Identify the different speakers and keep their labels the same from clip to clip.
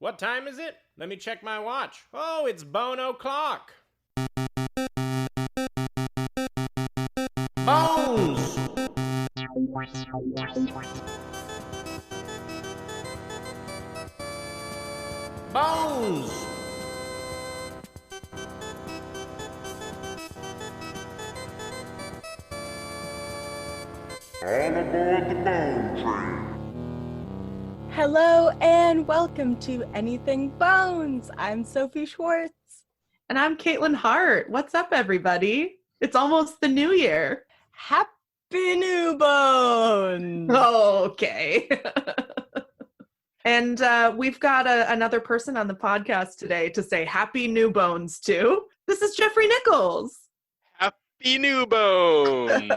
Speaker 1: What time is it? Let me check my watch. Oh, it's bone o'clock. Bones! Bones!
Speaker 2: All aboard the Bone Train.
Speaker 3: Hello and welcome to Anything Bones. I'm Sophie Schwartz.
Speaker 4: And I'm Katelyn Hart. What's up, everybody? It's almost the new year.
Speaker 3: Happy New Bones!
Speaker 4: Oh, okay. And we've got another person on the podcast today to say Happy New Bones to. This is Jeffrey Nichols.
Speaker 5: Happy New Bones!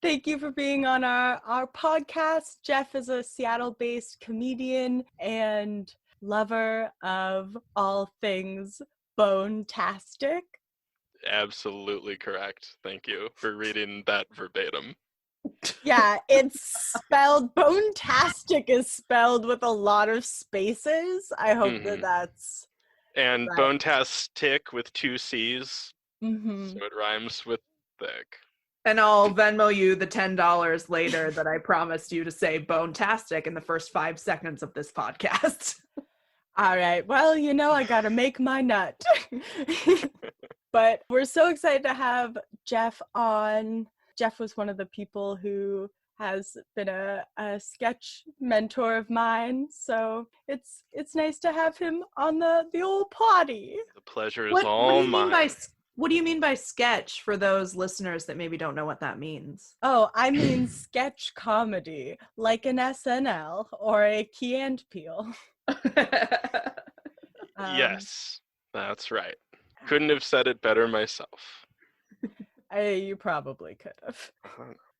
Speaker 3: Thank you for being on our podcast. Jeff is a Seattle-based comedian and lover of all things bone-tastic.
Speaker 5: Absolutely correct. Thank you for reading that verbatim.
Speaker 3: Yeah, it's spelled, bone-tastic is spelled with a lot of spaces. I hope that's
Speaker 5: And
Speaker 3: right.
Speaker 5: Bone-tastic with 2 C's,
Speaker 3: Mm-hmm.
Speaker 5: so it rhymes with thick.
Speaker 4: And I'll Venmo you the $10 later that I promised you to say bone-tastic in the first 5 seconds of this podcast.
Speaker 3: All right. Well, I got to make my nut. But we're so excited to have Jeff on. Jeff was one of the people who has been a sketch mentor of mine. So it's nice to have him on the old potty.
Speaker 5: The pleasure is all mine.
Speaker 4: What do you mean by sketch for those listeners that maybe don't know what that means?
Speaker 3: Oh, I mean sketch comedy, like an SNL or a Key and Peele.
Speaker 5: Yes, that's right. Couldn't have said it better myself.
Speaker 3: You probably could have.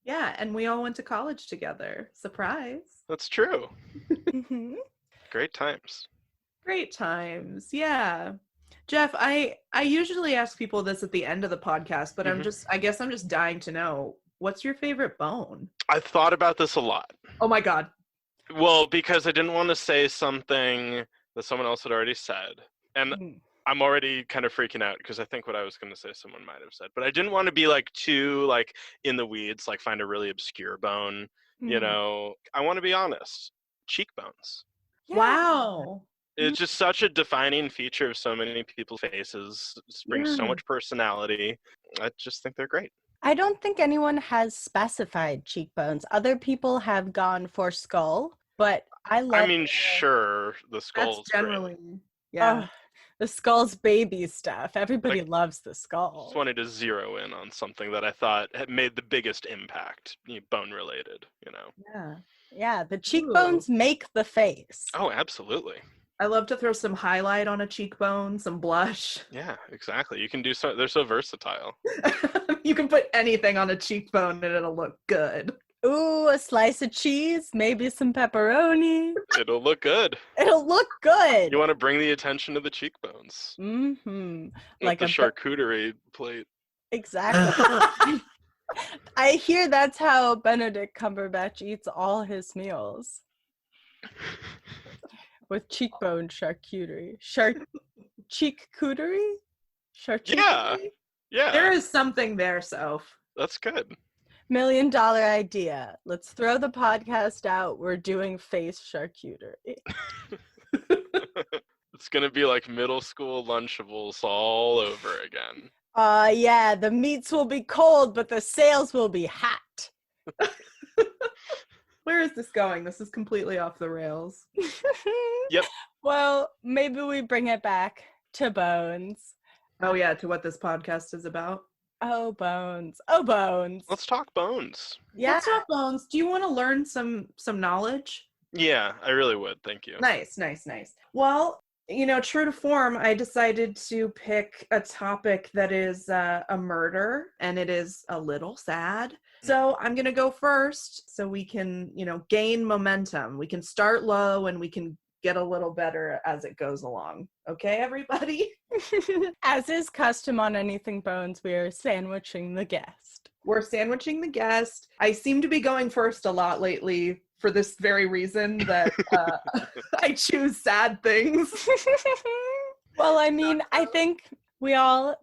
Speaker 4: Yeah, and we all went to college together. Surprise.
Speaker 5: That's true.
Speaker 3: Mm-hmm.
Speaker 5: Great times.
Speaker 4: Great times. Yeah. Jeff, I usually ask people this at the end of the podcast, but I guess I'm just dying to know, what's your favorite bone?
Speaker 5: I've thought about this a lot.
Speaker 4: Oh my God.
Speaker 5: Well, because I didn't want to say something that someone else had already said. And I'm already kind of freaking out because I think what I was going to say someone might have said. But I didn't want to be too in the weeds, find a really obscure bone. I want to be honest. Cheekbones.
Speaker 3: Yeah.
Speaker 4: Wow.
Speaker 5: It's just such a defining feature of so many people's faces. It brings so much personality. I just think they're great.
Speaker 3: I don't think anyone has specified cheekbones. Other people have gone for skull, but
Speaker 5: sure, the skull's
Speaker 4: That's generally,
Speaker 5: great.
Speaker 4: yeah.
Speaker 3: The skull's baby stuff. Everybody loves the skull.
Speaker 5: Just wanted to zero in on something that I thought had made the biggest impact, bone related,
Speaker 3: Yeah, the cheekbones make the face.
Speaker 5: Oh, absolutely.
Speaker 4: I love to throw some highlight on a cheekbone, some blush.
Speaker 5: Yeah, exactly. You can do so. They're so versatile.
Speaker 4: You can put anything on a cheekbone and it'll look good.
Speaker 3: Ooh, a slice of cheese, maybe some pepperoni.
Speaker 5: It'll look good.
Speaker 3: It'll look good.
Speaker 5: You want to bring the attention to the cheekbones.
Speaker 3: Mm-hmm.
Speaker 5: Like the charcuterie plate.
Speaker 3: Exactly. I hear that's how Benedict Cumberbatch eats all his meals. With cheekbone charcuterie. Cheekcuterie? Charcuterie?
Speaker 5: Yeah.
Speaker 4: There is something there, Soph.
Speaker 5: That's good.
Speaker 3: $1 million idea. Let's throw the podcast out. We're doing face charcuterie.
Speaker 5: It's going to be like middle school Lunchables all over again.
Speaker 3: Yeah, the meats will be cold, but the sales will be hot.
Speaker 4: Where is this going? This is completely off the rails.
Speaker 5: Yep.
Speaker 3: Well, maybe we bring it back to bones.
Speaker 4: Oh yeah, to what this podcast is about.
Speaker 3: Oh, bones. Oh, bones.
Speaker 5: Let's talk bones.
Speaker 3: Yeah.
Speaker 4: Let's talk bones. Do you want to learn some knowledge?
Speaker 5: Yeah, I really would. Thank you.
Speaker 4: Nice. Well, true to form, I decided to pick a topic that is a murder, and it is a little sad. So I'm going to go first so we can, gain momentum. We can start low and we can get a little better as it goes along. Okay, everybody?
Speaker 3: As is custom on Anything Bones, we are sandwiching the guest.
Speaker 4: We're sandwiching the guest. I seem to be going first a lot lately for this very reason that I choose sad things.
Speaker 3: Well, I mean, I think we all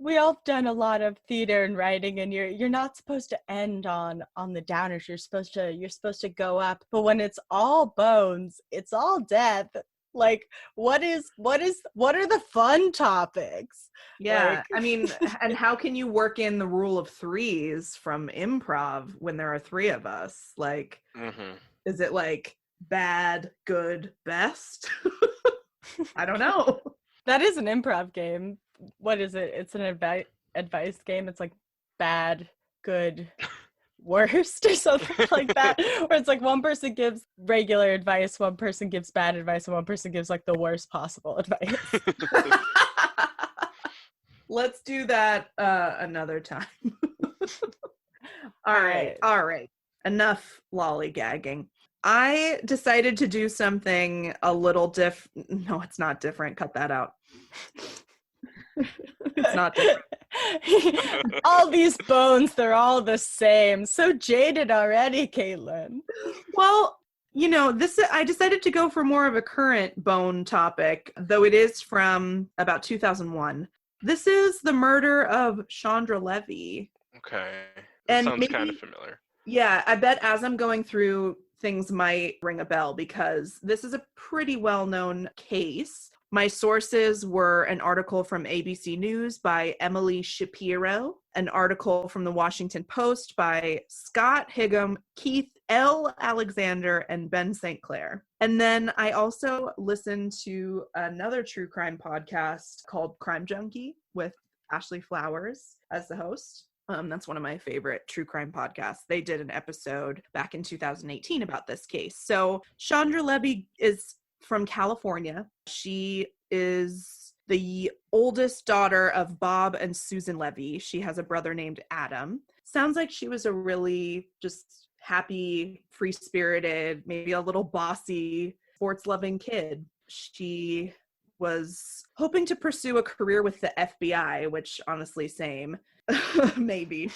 Speaker 3: done a lot of theater and writing, and you're not supposed to end on the downers. You're supposed to go up. But when it's all bones, it's all death. Like, what are the fun topics?
Speaker 4: Yeah,
Speaker 3: Like,
Speaker 4: I mean, and how can you work in the rule of threes from improv when there are three of us? Like, is it like bad, good, best? I don't know.
Speaker 3: that is an improv game. What is it? It's an advice game. It's like bad, good, worst or something like that. Where it's like one person gives regular advice, one person gives bad advice, and one person gives like the worst possible advice.
Speaker 4: Let's do that another time. All right. Enough lollygagging. I decided to do something a little No, it's not different. Cut that out. It's not different.
Speaker 3: All these bones, they're all the same. So jaded already, Katelyn.
Speaker 4: Well, you know, I decided to go for more of a current bone topic, though it is from about 2001. This is the murder of Chandra Levy.
Speaker 5: Okay. That sounds kind of familiar.
Speaker 4: Yeah, I bet as I'm going through, things might ring a bell because this is a pretty well-known case. My sources were an article from ABC News by Emily Shapiro, an article from the Washington Post by Scott Higham, Keith L. Alexander, and Ben St. Clair. And then I also listened to another true crime podcast called Crime Junkie with Ashley Flowers as the host. That's one of my favorite true crime podcasts. They did an episode back in 2018 about this case. So Chandra Levy is from California. She is the oldest daughter of Bob and Susan Levy. She has a brother named Adam. Sounds like she was a really just happy, free-spirited, maybe a little bossy, sports-loving kid. She was hoping to pursue a career with the FBI, which honestly, same. Maybe.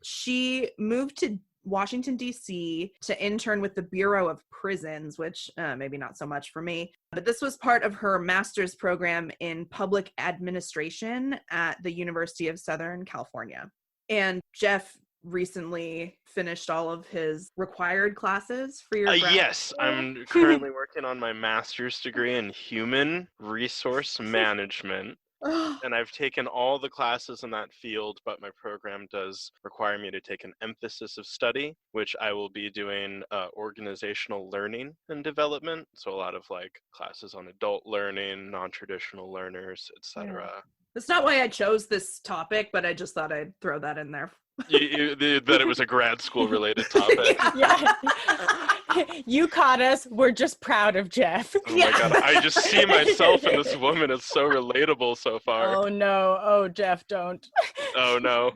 Speaker 4: She moved to Washington, D.C. to intern with the Bureau of Prisons, which maybe not so much for me. But this was part of her master's program in public administration at the University of Southern California. And Jeff recently finished all of his required classes for your
Speaker 5: yes, I'm currently working on my master's degree in human resource management. And I've taken all the classes in that field, but my program does require me to take an emphasis of study, which I will be doing organizational learning and development. So a lot of like classes on adult learning, non-traditional learners, etc.
Speaker 4: Yeah. That's not why I chose this topic, but I just thought I'd throw that in there.
Speaker 5: That it was a grad school related topic.
Speaker 3: Yeah. You caught us. We're just proud of Jeff.
Speaker 5: Oh my God. I just see myself in this woman. It's so relatable so far.
Speaker 3: Oh no. Oh, Jeff, don't.
Speaker 5: Oh no.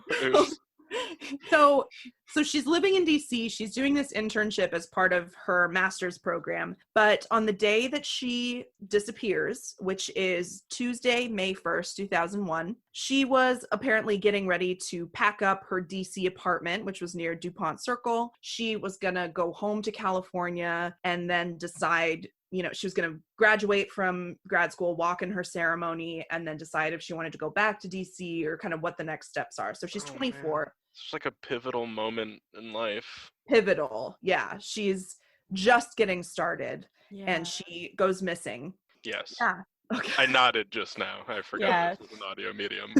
Speaker 4: So she's living in DC. She's doing this internship as part of her master's program. But on the day that she disappears, which is Tuesday, May 1st, 2001, she was apparently getting ready to pack up her DC apartment, which was near DuPont Circle. She was going to go home to California and then decide, you know, she was going to graduate from grad school, walk in her ceremony, and then decide if she wanted to go back to DC or kind of what the next steps are. So she's 24.
Speaker 5: Man. It's like a pivotal moment in life.
Speaker 4: Pivotal. Yeah. She's just getting started and
Speaker 3: Yeah.
Speaker 4: she goes missing.
Speaker 5: Yes.
Speaker 4: Yeah. Okay.
Speaker 5: I nodded just now. I forgot this is an audio medium.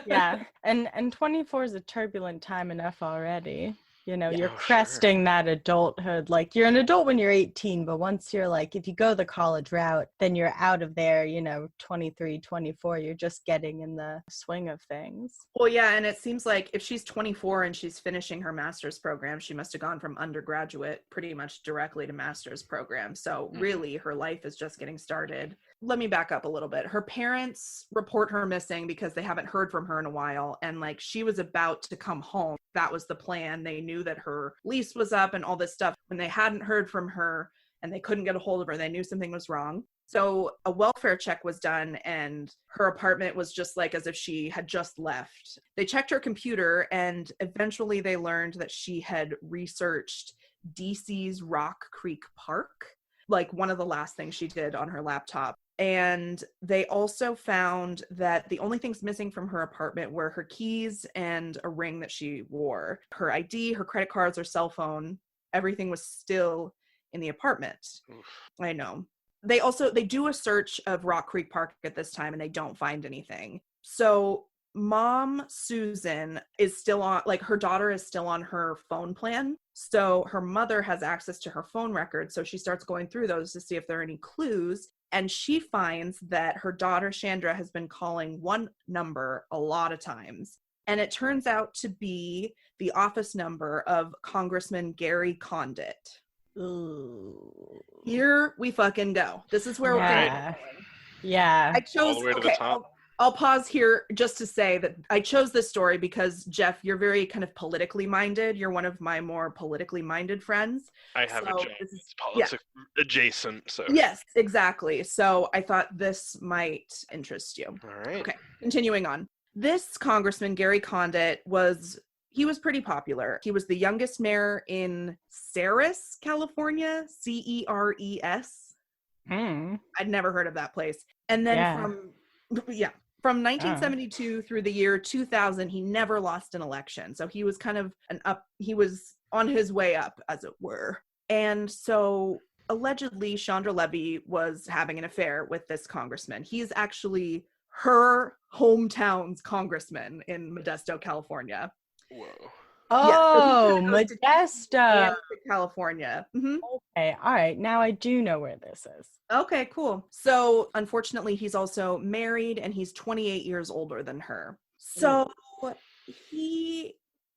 Speaker 3: Yeah. And 24 is a turbulent time enough already. You know, you're
Speaker 5: Oh,
Speaker 3: cresting that adulthood. Like, you're an adult when you're 18, but once you're like, if you go the college route, then you're out of there, you know, 23, 24, you're just getting in the swing of things.
Speaker 4: Well, yeah, and it seems like if she's 24 and she's finishing her master's program, she must have gone from undergraduate pretty much directly to master's program. So really, her life is just getting started. Let me back up a little bit. Her parents report her missing because they haven't heard from her in a while. And like, she was about to come home. That was the plan. They knew that her lease was up and all this stuff. When they hadn't heard from her and they couldn't get a hold of her, they knew something was wrong. So a welfare check was done and her apartment was just like as if she had just left. They checked her computer and eventually they learned that she had researched DC's Rock Creek Park, like one of the last things she did on her laptop. And they also found that the only things missing from her apartment were her keys and a ring that she wore. Her ID, her credit cards, her cell phone, everything was still in the apartment. I know. They do a search of Rock Creek Park at this time and they don't find anything. So Mom Susan is still on, like her daughter is still on her phone plan. So her mother has access to her phone records. So she starts going through those to see if there are any clues. And she finds that her daughter Chandra has been calling one number a lot of times. And it turns out to be the office number of Congressman Gary Condit.
Speaker 3: Ooh.
Speaker 4: Here we fucking go. This is where we're going.
Speaker 3: Yeah.
Speaker 4: I chose,
Speaker 5: all the way to the top.
Speaker 4: I'll pause here just to say that I chose this story because, Jeff, you're very kind of politically minded. You're one of my more politically minded friends.
Speaker 5: I have
Speaker 4: So
Speaker 5: a job.
Speaker 4: this is-
Speaker 5: It's politics adjacent, so.
Speaker 4: Yes, exactly. So I thought this might interest you.
Speaker 5: All right.
Speaker 4: Okay, continuing on. This Congressman, Gary Condit, was pretty popular. He was the youngest mayor in Ceres, California, Ceres. I'd never heard of that place. And then from 1972 through the year 2000, he never lost an election. So he was kind of he was on his way up, as it were. And so allegedly, Chandra Levy was having an affair with this congressman. He's actually her hometown's congressman in Modesto, California.
Speaker 5: Whoa.
Speaker 3: Oh,
Speaker 4: Yeah, so
Speaker 3: Modesto.
Speaker 4: California. Mm-hmm.
Speaker 3: Okay, all right. Now I do know where this is.
Speaker 4: Okay, cool. So unfortunately, he's also married and he's 28 years older than her. So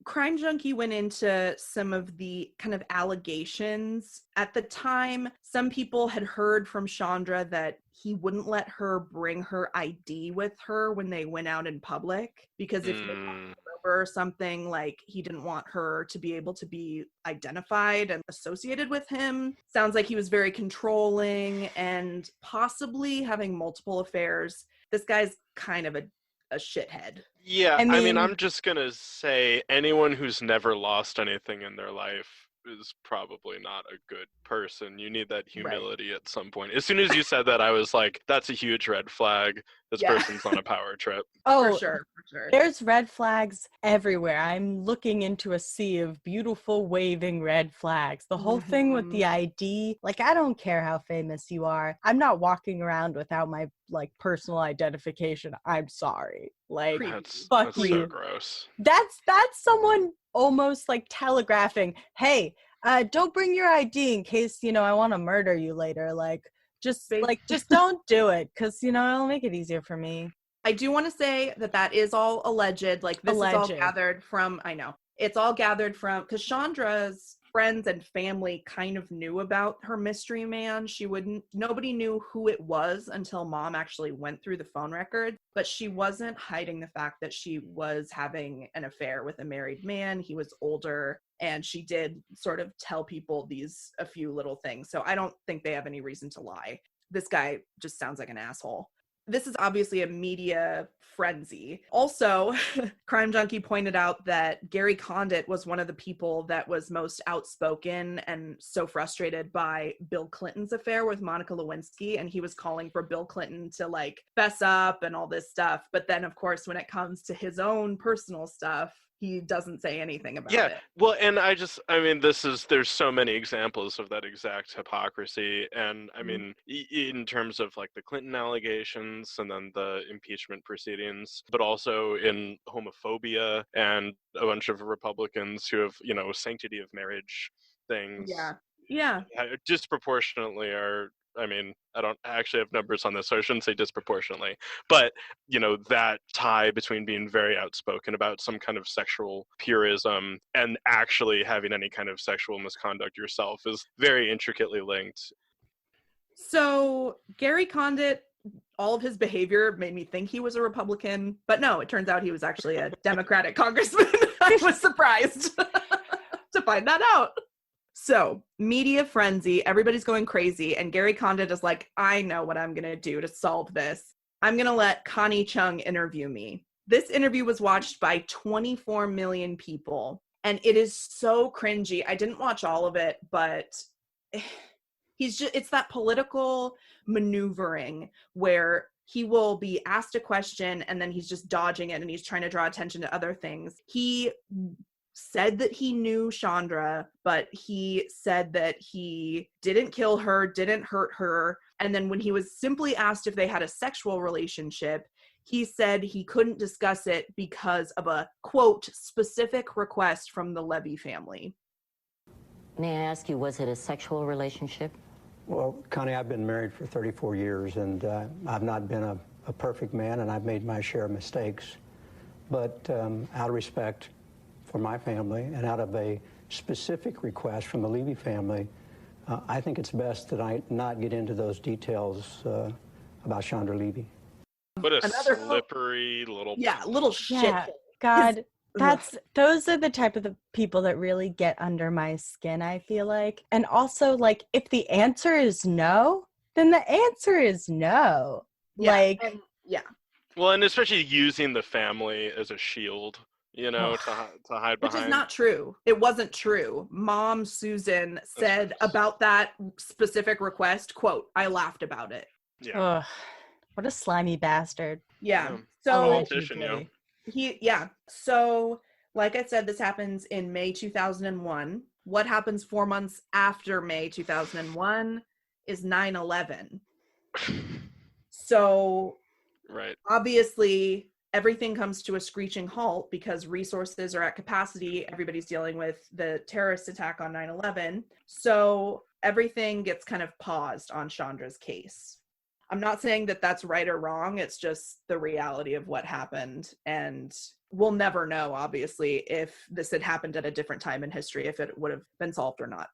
Speaker 4: Crime Junkie went into some of the kind of allegations. At the time, some people had heard from Chandra that he wouldn't let her bring her ID with her when they went out in public because if they got over or something, like he didn't want her to be able to be identified and associated with him. Sounds like he was very controlling and possibly having multiple affairs. This guy's kind of a shithead.
Speaker 5: Yeah,
Speaker 3: I mean,
Speaker 5: I'm just gonna say anyone who's never lost anything in their life is probably not a good person. You need that humility at some point. As soon as you said that, I was like, that's a huge red flag. This person's on a power trip.
Speaker 3: Oh,
Speaker 4: For sure.
Speaker 3: there's red flags everywhere. I'm looking into a sea of beautiful waving red flags. The whole thing with the ID, like, I don't care how famous you are. I'm not walking around without my, like, personal identification. I'm sorry. Like,
Speaker 5: That's
Speaker 3: fuck
Speaker 5: so
Speaker 3: you.
Speaker 5: gross.
Speaker 3: That's someone almost like telegraphing, hey, don't bring your ID in case, I want to murder you later. Like, just don't do it, because it'll make it easier for me.
Speaker 4: I do want to say that is all alleged. Like, this is all gathered from, I know, it's all gathered from, because Chandra's friends and family kind of knew about her mystery man. Nobody knew who it was until Mom actually went through the phone records, but she wasn't hiding the fact that she was having an affair with a married man. He was older, and she did sort of tell people a few little things. So I don't think they have any reason to lie. This guy just sounds like an asshole. This is obviously a media frenzy. Also, Crime Junkie pointed out that Gary Condit was one of the people that was most outspoken and so frustrated by Bill Clinton's affair with Monica Lewinsky, and he was calling for Bill Clinton to, like, fess up and all this stuff. But then, of course, when it comes to his own personal stuff, he doesn't say anything about it.
Speaker 5: Well, and there's so many examples of that exact hypocrisy. And I mean, in terms of like the Clinton allegations and then the impeachment proceedings, but also in homophobia and a bunch of Republicans who have, sanctity of marriage things.
Speaker 4: Yeah.
Speaker 5: Disproportionately are, I mean, I don't actually have numbers on this, so I shouldn't say disproportionately, but, that tie between being very outspoken about some kind of sexual purism and actually having any kind of sexual misconduct yourself is very intricately linked.
Speaker 4: So Gary Condit, all of his behavior made me think he was a Republican, but no, it turns out he was actually a Democratic congressman. I was surprised to find that out. So, media frenzy, everybody's going crazy, and Gary Condit is like, I know what I'm going to do to solve this. I'm going to let Connie Chung interview me. This interview was watched by 24 million people, and it is so cringy. I didn't watch all of it, but it's that political maneuvering where he will be asked a question and then he's just dodging it and he's trying to draw attention to other things. He said that he knew Chandra, but he said that he didn't kill her, didn't hurt her. And then when he was simply asked if they had a sexual relationship, he said he couldn't discuss it because of a, quote, specific request from the Levy family.
Speaker 6: May I ask you, was it a sexual relationship?
Speaker 7: Well, Connie, I've been married for 34 years, and I've not been a perfect man, and I've made my share of mistakes. But out of respect for my family and out of a specific request from the Levy family, I think it's best that I not get into those details about Chandra Levy.
Speaker 5: What a slippery little...
Speaker 4: Yeah, little shit.
Speaker 3: Yeah, God, those are the type of the people that really get under my skin, I feel like. And also, like, if the answer is no, then the answer is no.
Speaker 4: Yeah,
Speaker 3: yeah.
Speaker 5: Well, and especially using the family as a shield, you know, to hide behind.
Speaker 4: Which is not true. It wasn't true. Mom Susan said about that specific request, quote, I laughed about it.
Speaker 5: Yeah.
Speaker 3: Ugh, what a slimy bastard.
Speaker 4: Yeah.
Speaker 5: So
Speaker 3: Allegedly.
Speaker 5: politician,
Speaker 4: So, like I said, this happens in May 2001. What happens 4 months after May 2001 is 9/11. So,
Speaker 5: right.
Speaker 4: Obviously, everything comes to a screeching halt because resources are at capacity. Everybody's dealing with the terrorist attack on 9/11. So, everything gets kind of paused on Chandra's case. I'm not saying that that's right or wrong. It's just the reality of what happened. And we'll never know, obviously, if this had happened at a different time in history, if it would have been solved or not.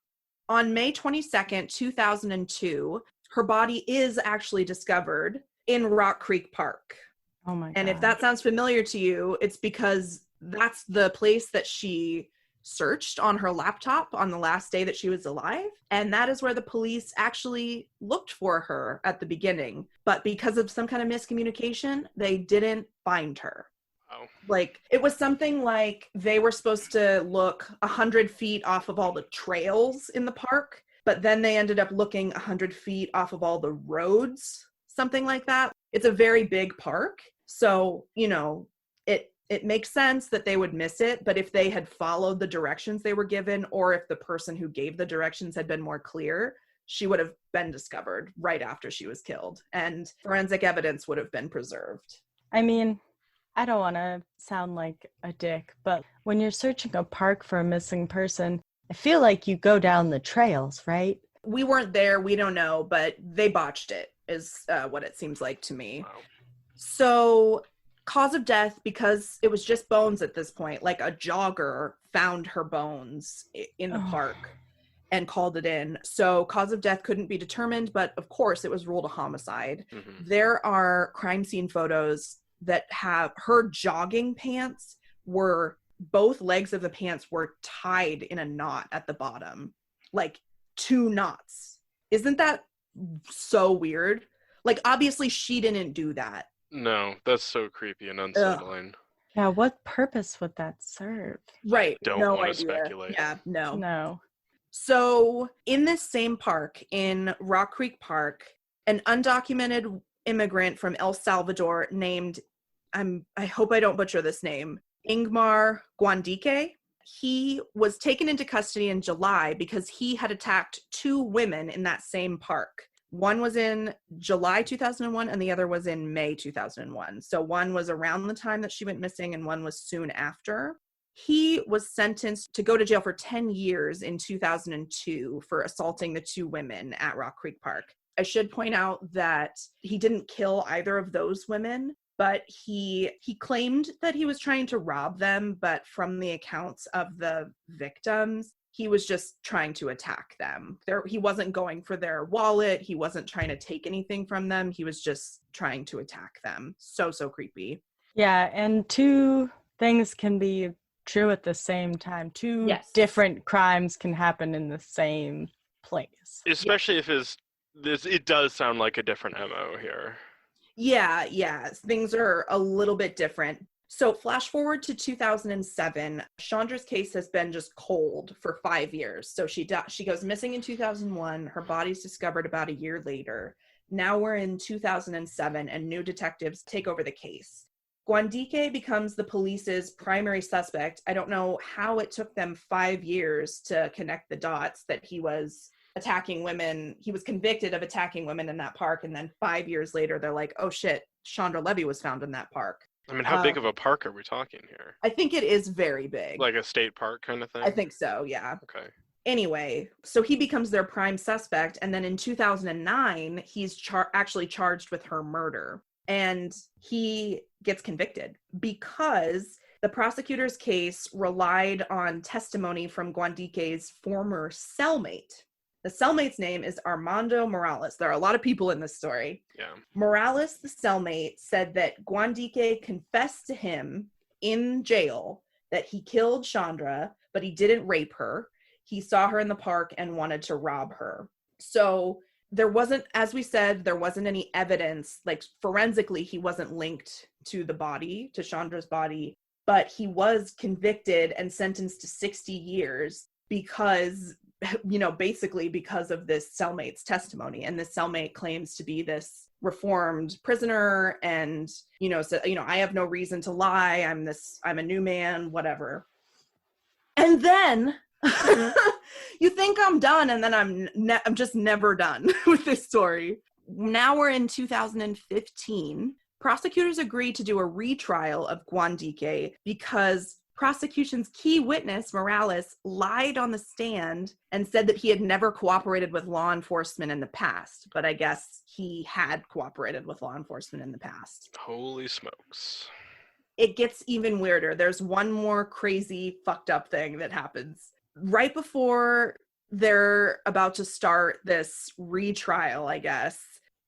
Speaker 4: On May 22nd, 2002, her body is actually discovered in Rock Creek Park.
Speaker 3: Oh my God.
Speaker 4: And if that sounds familiar to you, it's because that's the place that she searched on her laptop on the last day that she was alive. And that is where the police actually looked for her at the beginning. But because of some kind of miscommunication, they didn't find her.
Speaker 5: Oh.
Speaker 4: Like, it was something like they were supposed to look 100 feet off of all the trails in the park, but then they ended up looking 100 feet off of all the roads, something like that. It's a very big park. So, you know, it makes sense that they would miss it, but if they had followed the directions they were given, or if the person who gave the directions had been more clear, she would have been discovered right after she was killed, and forensic evidence would have been preserved.
Speaker 3: I mean, I don't want to sound like a dick, but when you're searching a park for a missing person, I feel like you go down the trails, right?
Speaker 4: We weren't there, we don't know, but they botched it, is what it seems like to me.
Speaker 5: Wow.
Speaker 4: So, cause of death, because it was just bones at this point, like a jogger found her bones in the park and called it in. So cause of death couldn't be determined, but of course it was ruled a homicide.
Speaker 5: Mm-hmm.
Speaker 4: There are crime scene photos that have her jogging pants were, both legs of the pants were tied in a knot at the bottom, like 2 knots. Isn't that so weird? Like, obviously she didn't do that.
Speaker 5: No, that's so creepy and unsettling.
Speaker 3: Yeah, what purpose would that serve?
Speaker 4: Right.
Speaker 5: Don't
Speaker 4: no
Speaker 5: want to
Speaker 4: idea.
Speaker 5: speculate.
Speaker 4: Yeah, no.
Speaker 3: No.
Speaker 4: So in this same park, in Rock Creek Park, an undocumented immigrant from El Salvador named, I hope I don't butcher this name, Ingmar Guandique, he was taken into custody in July because he had attacked 2 women in that same park. One was in July 2001 and the other was in May 2001. So one was around the time that she went missing and one was soon after. He was sentenced to go to jail for 10 years in 2002 for assaulting the 2 women at Rock Creek Park. I should point out that he didn't kill either of those women, but he claimed that he was trying to rob them, but from the accounts of the victims, he was just trying to attack them. He wasn't going for their wallet. He wasn't trying to take anything from them. He was just trying to attack them. So creepy.
Speaker 3: Yeah, and 2 things can be true at the same time. Two
Speaker 4: Yes.
Speaker 3: different crimes can happen in the same place.
Speaker 5: Especially if it does sound like a different MO here.
Speaker 4: Yeah, things are a little bit different. So flash forward to 2007, Chandra's case has been just cold for 5 years. So she goes missing in 2001. Her body's discovered about a year later. Now we're in 2007 and new detectives take over the case. Gwandike becomes the police's primary suspect. I don't know how it took them 5 years to connect the dots that he was attacking women. He was convicted of attacking women in that park. And then 5 years later, they're like, oh shit, Chandra Levy was found in that park.
Speaker 5: I mean, how big of a park are we talking here?
Speaker 4: I think it is very big.
Speaker 5: Like a state park kind of thing?
Speaker 4: I think so, yeah.
Speaker 5: Okay.
Speaker 4: Anyway, so he becomes their prime suspect. And then in 2009, he's actually charged with her murder. And he gets convicted because the prosecutor's case relied on testimony from Gwandike's former cellmate. The cellmate's name is Armando Morales. There are a lot of people in this story.
Speaker 5: Yeah.
Speaker 4: Morales, the cellmate, said that Gwandike confessed to him in jail that he killed Chandra, but he didn't rape her. He saw her in the park and wanted to rob her. So there wasn't, as we said, there wasn't any evidence, like forensically, he wasn't linked to the body, to Chandra's body, but he was convicted and sentenced to 60 years because, basically because of this cellmate's testimony. And this cellmate claims to be this reformed prisoner and, I have no reason to lie. I'm a new man, whatever. And then you think I'm done, and then I'm just never done with this story. Now we're in 2015. Prosecutors agreed to do a retrial of Gwandike because prosecution's key witness, Morales, lied on the stand and said that he had never cooperated with law enforcement in the past. But I guess he had cooperated with law enforcement in the past.
Speaker 5: Holy smokes.
Speaker 4: It gets even weirder. There's one more crazy, fucked up thing that happens. Right before they're about to start this retrial, I guess,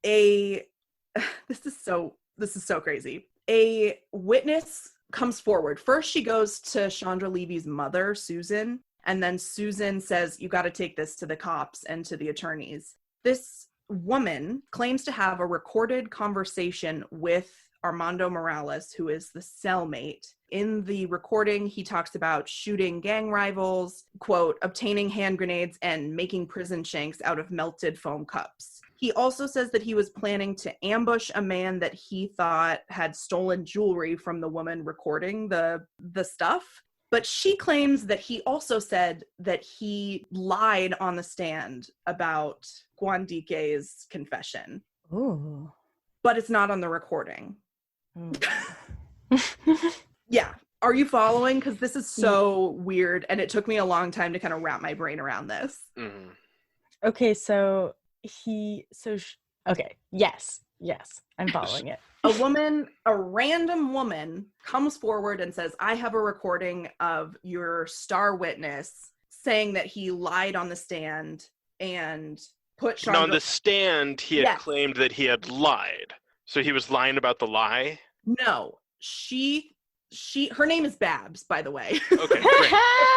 Speaker 4: this is so crazy. A witness comes forward. First, she goes to Chandra Levy's mother, Susan, and then Susan says, you got to take this to the cops and to the attorneys. This woman claims to have a recorded conversation with Armando Morales, who is the cellmate. In the recording, he talks about shooting gang rivals, quote, obtaining hand grenades, and making prison shanks out of melted foam cups. He also says that he was planning to ambush a man that he thought had stolen jewelry from the woman recording the stuff. But she claims that he also said that he lied on the stand about Gwandike's confession.
Speaker 3: Ooh.
Speaker 4: But it's not on the recording.
Speaker 3: Ooh.
Speaker 4: Yeah. Are you following? Because this is so weird, and it took me a long time to kind of wrap my brain around this.
Speaker 5: Mm-hmm.
Speaker 3: Okay, okay, yes, I'm following it.
Speaker 4: A random woman comes forward and says, I have a recording of your star witness saying that he lied on the stand and put Chandra...
Speaker 5: And on the stand, he had claimed that he had lied. So he was lying about the lie?
Speaker 4: No, her name is Babs, by the way.
Speaker 5: Okay, great.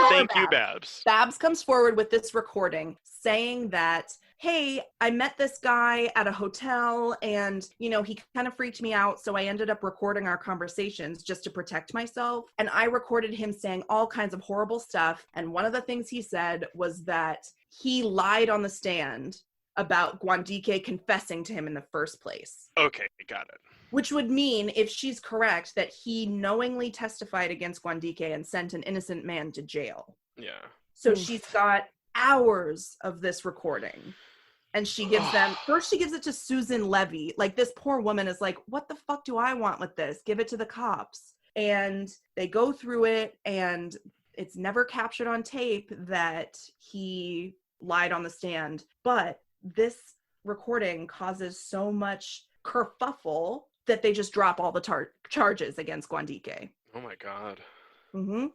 Speaker 5: Thank you, Babs.
Speaker 4: Babs comes forward with this recording saying that, hey, I met this guy at a hotel and, he kind of freaked me out. So I ended up recording our conversations just to protect myself. And I recorded him saying all kinds of horrible stuff. And one of the things he said was that he lied on the stand about Gwandike confessing to him in the first place.
Speaker 5: Okay, got it.
Speaker 4: Which would mean, if she's correct, that he knowingly testified against Gwandike and sent an innocent man to jail.
Speaker 5: Yeah.
Speaker 4: So she's got hours of this recording. And she gives first she gives it to Susan Levy. Like, this poor woman is like, what the fuck do I want with this? Give it to the cops. And they go through it, and it's never captured on tape that he lied on the stand. But this recording causes so much kerfuffle that they just drop all the charges against Gwandike.
Speaker 5: Oh my God.
Speaker 4: Mm-hmm.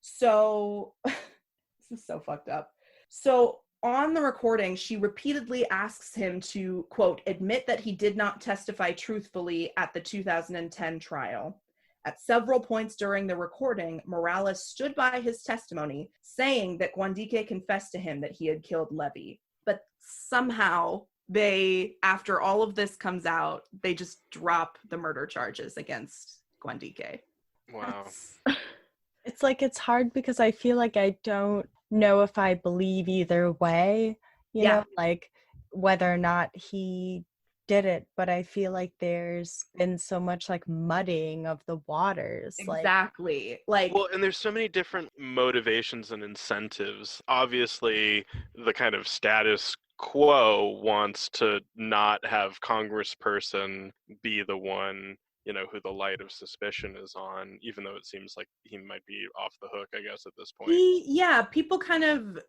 Speaker 4: So, this is so fucked up. So, on the recording, she repeatedly asks him to, quote, admit that he did not testify truthfully at the 2010 trial. At several points during the recording, Morales stood by his testimony, saying that Guandique confessed to him that he had killed Levy. But somehow they, after all of this comes out, they just drop the murder charges against Guandique.
Speaker 5: Wow.
Speaker 3: It's like, it's hard because I feel like I don't know if I believe either way, you know, like whether or not he did it, but I feel like there's been so much like muddying of the waters.
Speaker 4: Exactly. Like,
Speaker 5: well, and there's so many different motivations and incentives. Obviously, the kind of status quo wants to not have congressperson be the one, you know, who the light of suspicion is on, even though it seems like he might be off the hook, I guess, at this point.
Speaker 4: people kind of,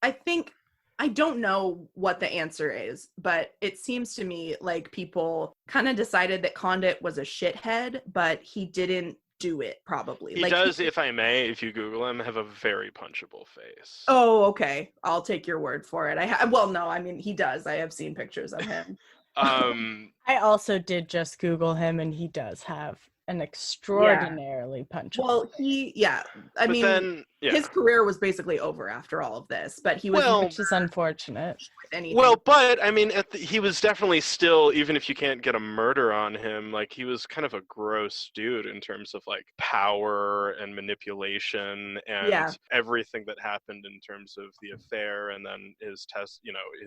Speaker 4: I think, I don't know what the answer is, but it seems to me like people kind of decided that Condit was a shithead, but he didn't do it, probably.
Speaker 5: He does, if I may, if you Google him, have a very punchable face.
Speaker 4: Oh, okay. I'll take your word for it. No, I mean, he does. I have seen pictures of him.
Speaker 3: I also did just Google him, and he does have an extraordinarily punchable.
Speaker 4: Well, his career was basically over after all of this, but he was,
Speaker 3: which is unfortunate.
Speaker 5: Well, but I mean, he was definitely still, even if you can't get a murder on him, like he was kind of a gross dude in terms of like power and manipulation and everything that happened in terms of the affair, and then his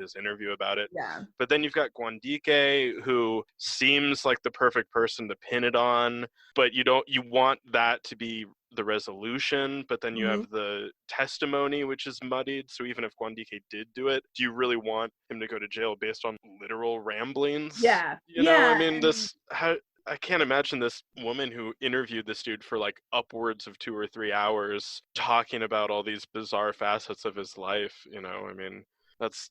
Speaker 5: his interview about it.
Speaker 4: Yeah.
Speaker 5: But then you've got Guandique, who seems like the perfect person to pin it on, but you want that to be the resolution, but then you have the testimony, which is muddied. So even if Guandique did do it, do you really want him to go to jail based on literal ramblings?
Speaker 4: Yeah.
Speaker 5: You know, I mean, I can't imagine this woman who interviewed this dude for like upwards of 2 or 3 hours talking about all these bizarre facets of his life. You know, I mean, it's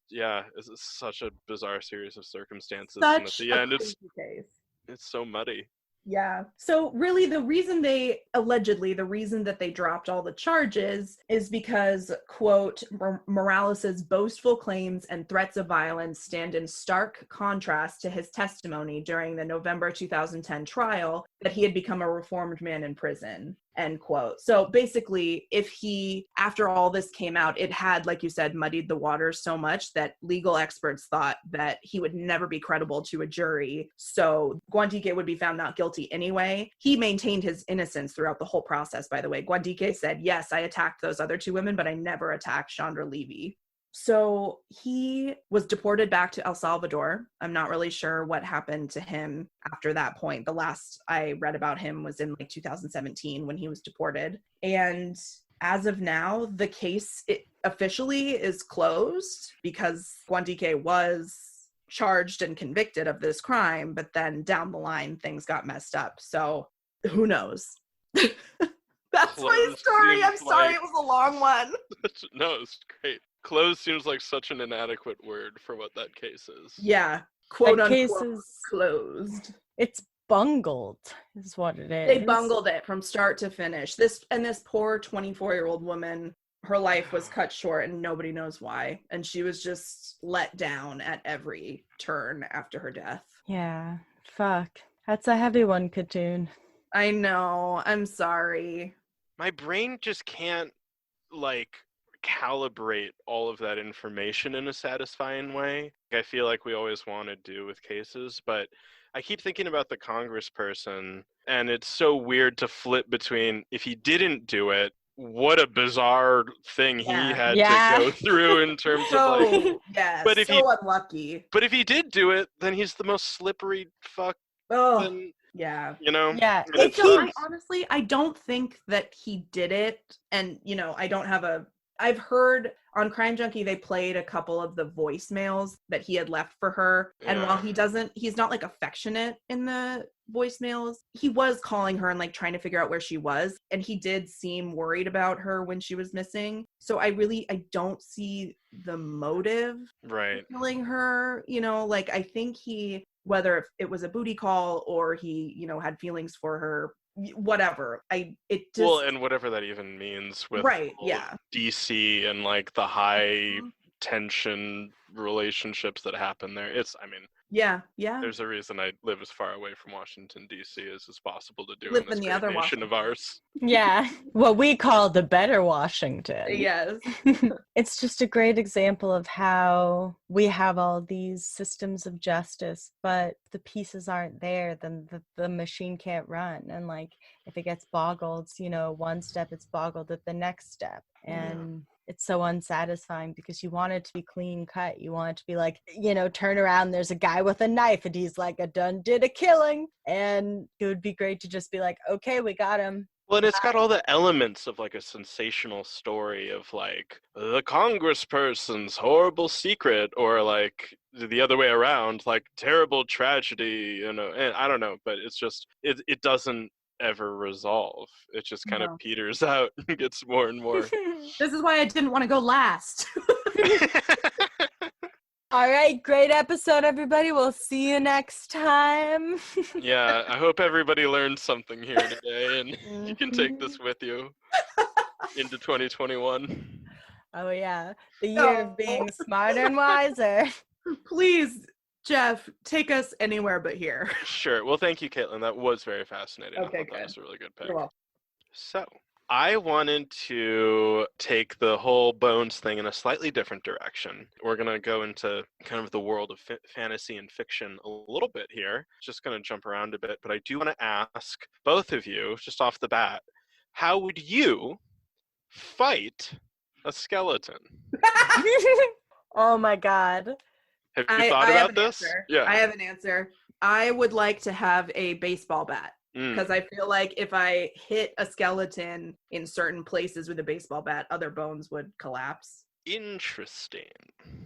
Speaker 5: such a bizarre series of circumstances. And at the end, it's so muddy.
Speaker 4: Yeah. So really the reason that they dropped all the charges is because, quote, Morales's boastful claims and threats of violence stand in stark contrast to his testimony during the November 2010 trial that he had become a reformed man in prison, end quote. So basically, if he, after all this came out, it had, like you said, muddied the waters so much that legal experts thought that he would never be credible to a jury. So Guandique would be found not guilty anyway. He maintained his innocence throughout the whole process, by the way. Guandique said, yes, I attacked those other 2 women, but I never attacked Chandra Levy. So he was deported back to El Salvador. I'm not really sure what happened to him after that point. The last I read about him was in like 2017 when he was deported. And as of now, the case officially is closed because Guandique was charged and convicted of this crime, but then down the line, things got messed up. So who knows? That's my story. I'm sorry, it was a long one.
Speaker 5: No, it's great. Closed seems like such an inadequate word for what that case is.
Speaker 4: Yeah. Quote
Speaker 3: that
Speaker 4: unquote
Speaker 3: case is
Speaker 4: closed.
Speaker 3: It's bungled is what it is.
Speaker 4: They bungled it from start to finish. This poor 24-year-old woman, her life was cut short and nobody knows why. And she was just let down at every turn after her death.
Speaker 3: Yeah. Fuck. That's a heavy one, Katoon.
Speaker 4: I know. I'm sorry.
Speaker 5: My brain just can't, like, calibrate all of that information in a satisfying way. I feel like we always want to do with cases, but I keep thinking about the congressperson, and it's so weird to flip between, if he didn't do it, what a bizarre thing he had to go through in terms of like,
Speaker 4: but if unlucky.
Speaker 5: But if he did do it, then he's the most slippery fuck.
Speaker 4: Yeah.
Speaker 5: You know?
Speaker 3: Yeah.
Speaker 4: I don't think that he did it. And, you know, I've heard on Crime Junkie, they played a couple of the voicemails that he had left for her. Yeah. And while he's not like affectionate in the voicemails, he was calling her and like trying to figure out where she was. And he did seem worried about her when she was missing. So I don't see the motive for killing her. You know, like I think whether it was a booty call or he, you know, had feelings for her, whatever. And
Speaker 5: whatever that even means with DC and like the high tension relationships that happen there.
Speaker 4: Yeah, yeah.
Speaker 5: There's a reason I live as far away from Washington, D.C. as is possible to do
Speaker 4: Live
Speaker 5: in this
Speaker 4: in the
Speaker 5: great
Speaker 4: other
Speaker 5: nation of
Speaker 4: Washington.
Speaker 5: ours.
Speaker 3: Yeah, what we call the better Washington.
Speaker 4: Yes.
Speaker 3: It's just a great example of how we have all these systems of justice, but the pieces aren't there, then the machine can't run. And like, if it gets boggled, one step, it's boggled at the next step. And it's so unsatisfying because you want it to be clean cut. You want it to be like, turn around, there's a guy with a knife and he's like, I done did a killing. And it would be great to just be like, okay, we got him.
Speaker 5: Well, and it's got all the elements of like a sensational story of like the congressperson's horrible secret, or like the other way around, like terrible tragedy, and I don't know, but it's just, it doesn't ever resolve. It just kind of peters out and gets more and more.
Speaker 4: This is why I didn't want to go last.
Speaker 3: All right, great episode, everybody. We'll see you next time.
Speaker 5: Yeah, I hope everybody learned something here today, and you can take this with you into 2021.
Speaker 3: Oh, yeah. The year of being smarter and wiser.
Speaker 4: Please, Jeff, take us anywhere but here.
Speaker 5: Sure. Well, thank you, Katelyn. That was very fascinating.
Speaker 4: Okay,
Speaker 5: I thought that
Speaker 4: good.
Speaker 5: was a really good pick.
Speaker 4: You're welcome.
Speaker 5: So, I wanted to take the whole bones thing in a slightly different direction. We're going to go into kind of the world of fantasy and fiction a little bit here. Just going to jump around a bit, but I do want to ask both of you, just off the bat, how would you fight a skeleton?
Speaker 3: Oh my God.
Speaker 5: Have you thought about this?
Speaker 4: Answer.
Speaker 5: Yeah.
Speaker 4: I have an answer. I would like to have a baseball bat. Because I feel like if I hit a skeleton in certain places with a baseball bat, other bones would collapse.
Speaker 5: Interesting.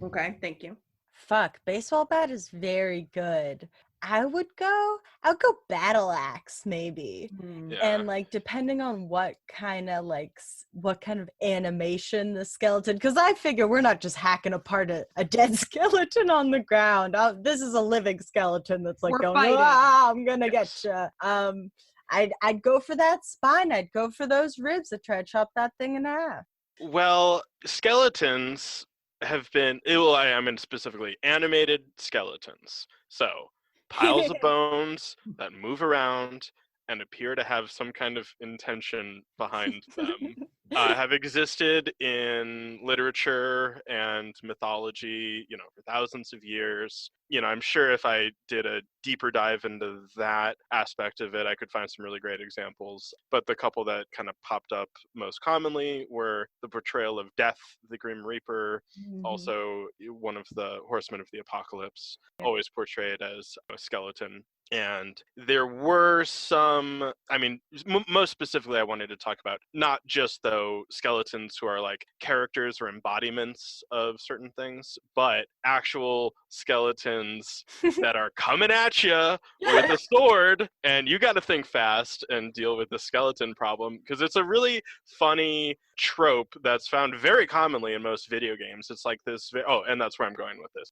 Speaker 4: Okay, thank you.
Speaker 3: Fuck, baseball bat is very good. I'll go battle axe maybe.
Speaker 5: Yeah.
Speaker 3: And like depending on what kind of animation the skeleton, because I figure we're not just hacking apart a dead skeleton on the ground. This is a living skeleton that's like going, I'm gonna get you. I'd go for that spine. I'd go for those ribs. I'd try to chop that thing in half.
Speaker 5: Well, skeletons have been, specifically animated skeletons. So piles of bones that move around and appear to have some kind of intention behind them have existed in literature and mythology, for thousands of years. I'm sure if I did a deeper dive into that aspect of it, I could find some really great examples. But the couple that kind of popped up most commonly were the portrayal of Death, the Grim Reaper, also one of the Horsemen of the Apocalypse, always portrayed as a skeleton. And there were some, most specifically, I wanted to talk about not just, though, skeletons who are like characters or embodiments of certain things, but actual skeletons that are coming at you with a sword, and you got to think fast and deal with the skeleton problem, because it's a really funny trope that's found very commonly in most video games. It's like this, and that's where I'm going with this.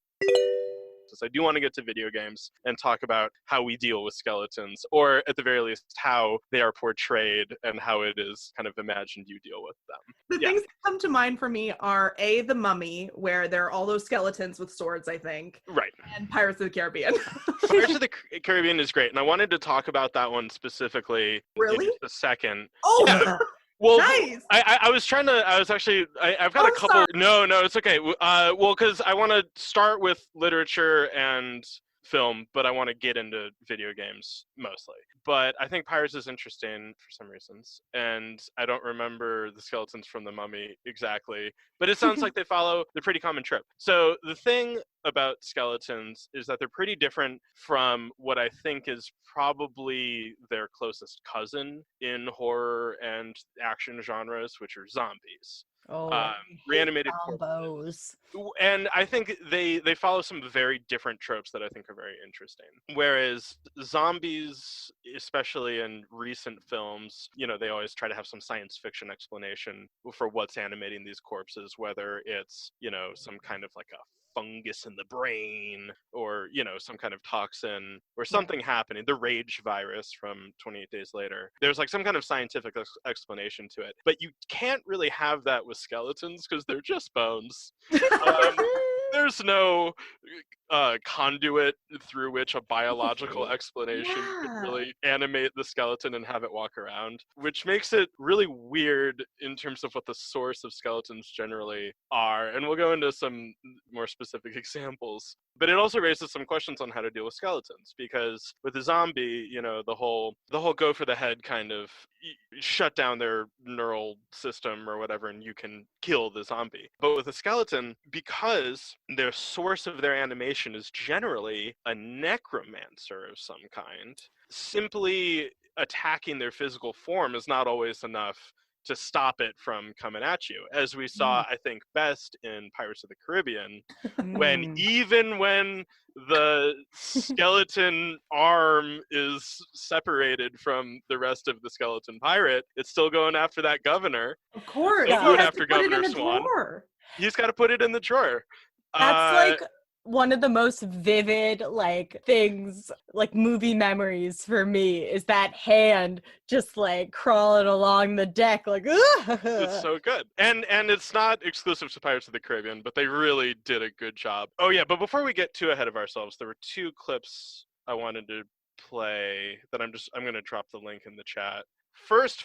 Speaker 5: I do want to get to video games and talk about how we deal with skeletons, or at the very least, how they are portrayed and how it is kind of imagined you deal with them.
Speaker 4: The things that come to mind for me are The Mummy, where there are all those skeletons with swords, I think.
Speaker 5: Right.
Speaker 4: And Pirates of the Caribbean.
Speaker 5: Pirates of the Caribbean is great, and I wanted to talk about that one specifically in just a second.
Speaker 4: Oh,
Speaker 5: yeah. Well,
Speaker 4: nice.
Speaker 5: I've got a couple.
Speaker 4: Sorry.
Speaker 5: No, it's okay. Because I want to start with literature and film, but I want to get into video games mostly. But I think Pirates is interesting for some reasons, and I don't remember the skeletons from The Mummy exactly, but it sounds like they follow the pretty common trope. So the thing about skeletons is that they're pretty different from what I think is probably their closest cousin in horror and action genres, which are zombies. Reanimated corpses. And I think they follow some very different tropes that I think are very interesting. Whereas zombies, especially in recent films, they always try to have some science fiction explanation for what's animating these corpses, whether it's, some kind of like a fungus in the brain, or some kind of toxin or something happening, the rage virus from 28 Days Later. There's like some kind of scientific explanation to it, but you can't really have that with skeletons because they're just bones. There's no conduit through which a biological explanation could
Speaker 4: Yeah.
Speaker 5: really animate the skeleton and have it walk around, which makes it really weird in terms of what the source of skeletons generally are. And we'll go into some more specific examples. But it also raises some questions on how to deal with skeletons, because with a zombie, you know, the whole go for the head kind of shut down their neural system or whatever, and you can kill the zombie. But with a skeleton, because the source of their animation is generally a necromancer of some kind, simply attacking their physical form is not always enough to stop it from coming at you, as we saw, I think, best in Pirates of the Caribbean, when the skeleton arm is separated from the rest of the skeleton pirate, it's still going after that governor.
Speaker 4: Of course.
Speaker 5: Still
Speaker 4: He
Speaker 5: going
Speaker 4: has
Speaker 5: after
Speaker 4: to put it
Speaker 5: Governor
Speaker 4: in a
Speaker 5: Swan.
Speaker 4: drawer.
Speaker 5: He's got to put it in the drawer.
Speaker 3: That's like one of the most vivid like things, like movie memories for me, is that hand just like crawling along the deck like
Speaker 5: it's so good. And it's not exclusive to Pirates of the Caribbean, but they really did a good job. Oh yeah, but before we get too ahead of ourselves, there were two clips I wanted to play that I'm going to drop the link in the chat. First,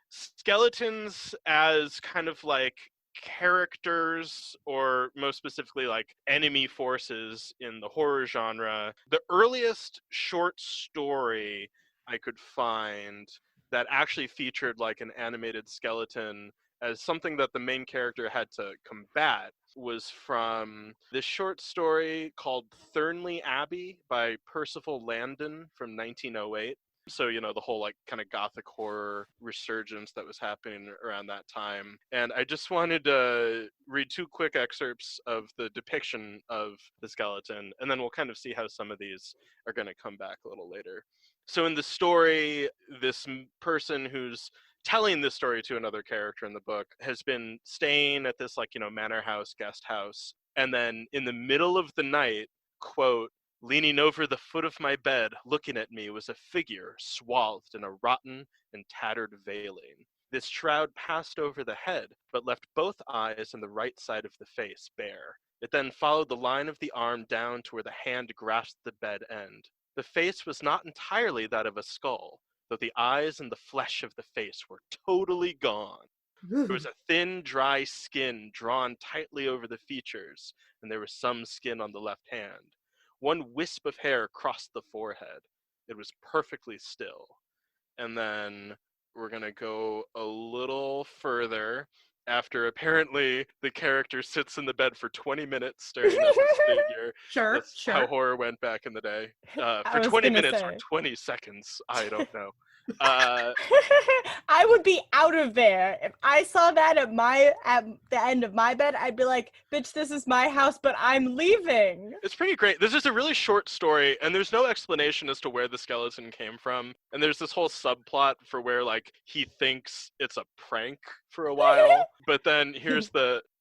Speaker 5: skeletons as kind of like characters, or most specifically like enemy forces in the horror genre. The earliest short story I could find that actually featured like an animated skeleton as something that the main character had to combat was from this short story called Thornley Abbey by Percival Landon from 1908. So, you know, the whole like kind of gothic horror resurgence that was happening around that time. And I just wanted to read two quick excerpts of the depiction of the skeleton, and then we'll kind of see how some of these are going to come back a little later. So in the story, this person who's telling this story to another character in the book has been staying at this like, you know, manor house, guest house. And then in the middle of the night, quote, leaning over the foot of my bed, looking at me, was a figure swathed in a rotten and tattered veiling. This shroud passed over the head, but left both eyes and the right side of the face bare. It then followed the line of the arm down to where the hand grasped the bed end. The face was not entirely that of a skull, though the eyes and the flesh of the face were totally gone. There was a thin, dry skin drawn tightly over the features, and there was some skin on the left hand. One wisp of hair crossed the forehead. It was perfectly still. And then we're going to go a little further after apparently the character sits in the bed for 20 minutes staring at this figure.
Speaker 4: Sure,
Speaker 5: That's
Speaker 4: sure.
Speaker 5: how horror went back in the day.
Speaker 3: I
Speaker 5: For
Speaker 3: was
Speaker 5: 20
Speaker 3: gonna
Speaker 5: minutes
Speaker 3: say.
Speaker 5: or 20 seconds, I don't know.
Speaker 3: I would be out of there if I saw that at the end of my bed. I'd be like, bitch, this is my house, but I'm leaving.
Speaker 5: It's pretty great. This is a really short story, and there's no explanation as to where the skeleton came from. And there's this whole subplot for where, like, he thinks it's a prank for a while. But then here's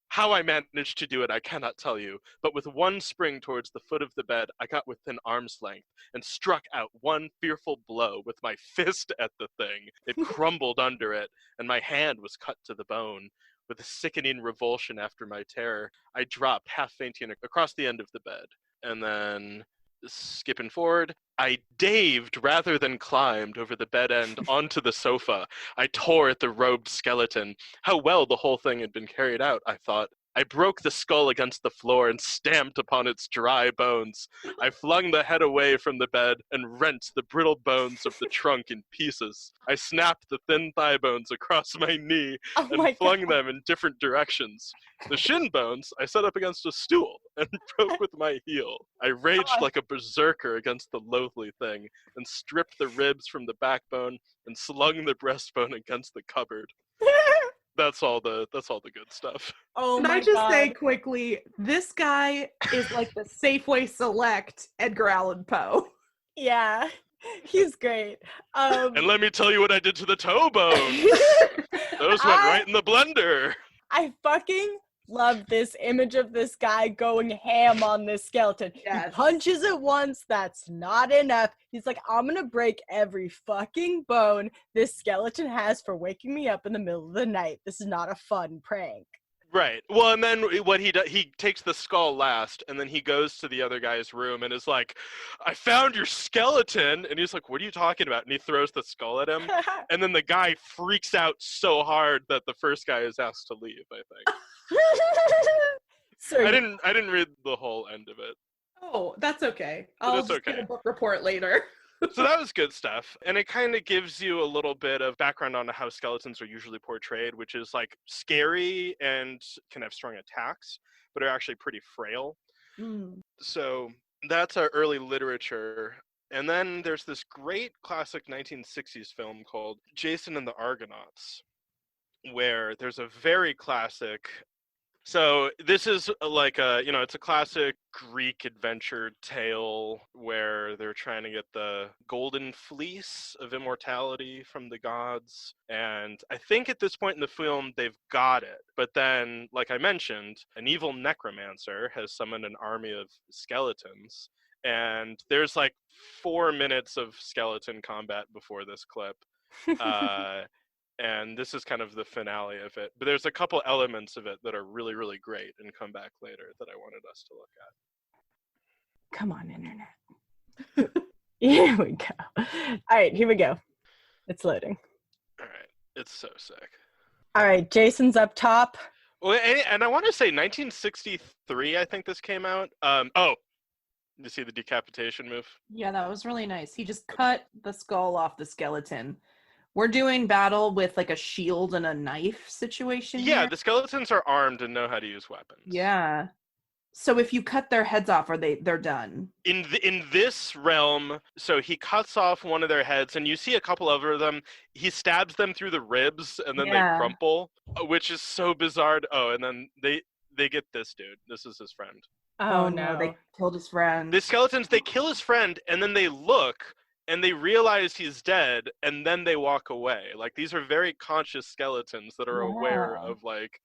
Speaker 5: how I managed to do it, I cannot tell you. But with one spring towards the foot of the bed, I got within arm's length and struck out one fearful blow with my fist at the thing. It crumbled under it, and my hand was cut to the bone. With a sickening revulsion after my terror, I dropped, half fainting, across the end of the bed. And then, skipping forward, I daved rather than climbed over the bed end onto the sofa. I tore at the robed skeleton. How well the whole thing had been carried out, I thought. I broke the skull against the floor and stamped upon its dry bones. I flung the head away from the bed and rent the brittle bones of the trunk in pieces. I snapped the thin thigh bones across my knee and flung them in different directions. The shin bones I set up against a stool and broke with my heel. I raged like a berserker against the loathly thing and stripped the ribs from the backbone and slung the breastbone against the cupboard. That's all the good stuff.
Speaker 3: Oh
Speaker 4: Can
Speaker 3: my
Speaker 4: I just
Speaker 3: God.
Speaker 4: say quickly, this guy is like the Safeway Select Edgar Allan Poe.
Speaker 3: Yeah, he's great.
Speaker 5: And let me tell you what I did to the toe bones. Those went right in the blender.
Speaker 3: I fucking love this image of this guy going ham on this skeleton.
Speaker 4: Yes.
Speaker 3: He punches it once, that's not enough. He's like, I'm gonna break every fucking bone this skeleton has for waking me up in the middle of the night. This is not a fun prank.
Speaker 5: Right. Well, and then what he does, he takes the skull last, and then he goes to the other guy's room and is like, "I found your skeleton," and he's like, "What are you talking about?" And he throws the skull at him, and then the guy freaks out so hard that the first guy is asked to leave. I think.
Speaker 3: So
Speaker 5: I didn't read the whole end of it.
Speaker 4: Oh, that's okay. I'll just
Speaker 5: okay.
Speaker 4: get a book report later.
Speaker 5: So that was good stuff. And it kind of gives you a little bit of background on how skeletons are usually portrayed, which is like scary and can have strong attacks, but are actually pretty frail. So that's our early literature. And then there's this great classic 1960s film called Jason and the Argonauts, where there's a very classic. So this is like it's a classic Greek adventure tale where they're trying to get the golden fleece of immortality from the gods. And I think at this point in the film, they've got it. But then, like I mentioned, an evil necromancer has summoned an army of skeletons. And there's like 4 minutes of skeleton combat before this clip. And this is kind of the finale of it. But there's a couple elements of it that are really, really great and come back later that I wanted us to look at.
Speaker 3: Come on, internet. Here we go. All right, here we go. It's loading.
Speaker 5: All right. It's so sick.
Speaker 3: All right, Jason's up top.
Speaker 5: Well, and I want to say 1963, I think this came out. You see the decapitation move?
Speaker 4: Yeah, that was really nice. He just cut the skull off the skeleton. We're doing battle with like a shield and a knife situation.
Speaker 5: Yeah,
Speaker 4: here.
Speaker 5: the skeletons are armed and know how to use weapons.
Speaker 4: Yeah. So if you cut their heads off, they're done?
Speaker 5: In this realm, so he cuts off one of their heads, and you see a couple of them. He stabs them through the ribs, and then they crumple, which is so bizarre. Oh, and then they get this dude. This is his friend.
Speaker 3: Oh no,
Speaker 4: they killed his friend.
Speaker 5: The skeletons, they kill his friend, and then they look, and they realize he's dead, and then they walk away. Like, these are very conscious skeletons that are aware of, like,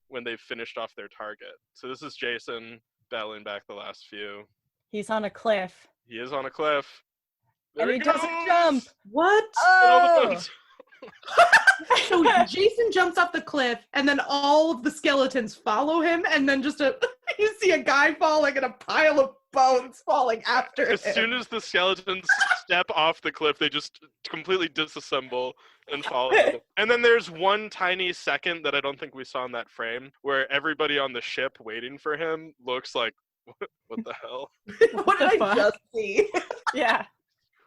Speaker 5: when they've finished off their target. So this is Jason battling back the last few.
Speaker 3: He's on a cliff.
Speaker 5: He is on a cliff.
Speaker 3: And he doesn't jump.
Speaker 4: What?
Speaker 3: Oh!
Speaker 4: So Jason jumps off the cliff, and then all of the skeletons follow him, and then just you see a guy falling and a pile of bones falling after him.
Speaker 5: As soon as the skeletons step off the cliff, they just completely disassemble and fall. And then there's one tiny second that I don't think we saw in that frame where everybody on the ship waiting for him looks like, what the hell?
Speaker 4: What did I just see?
Speaker 3: Yeah.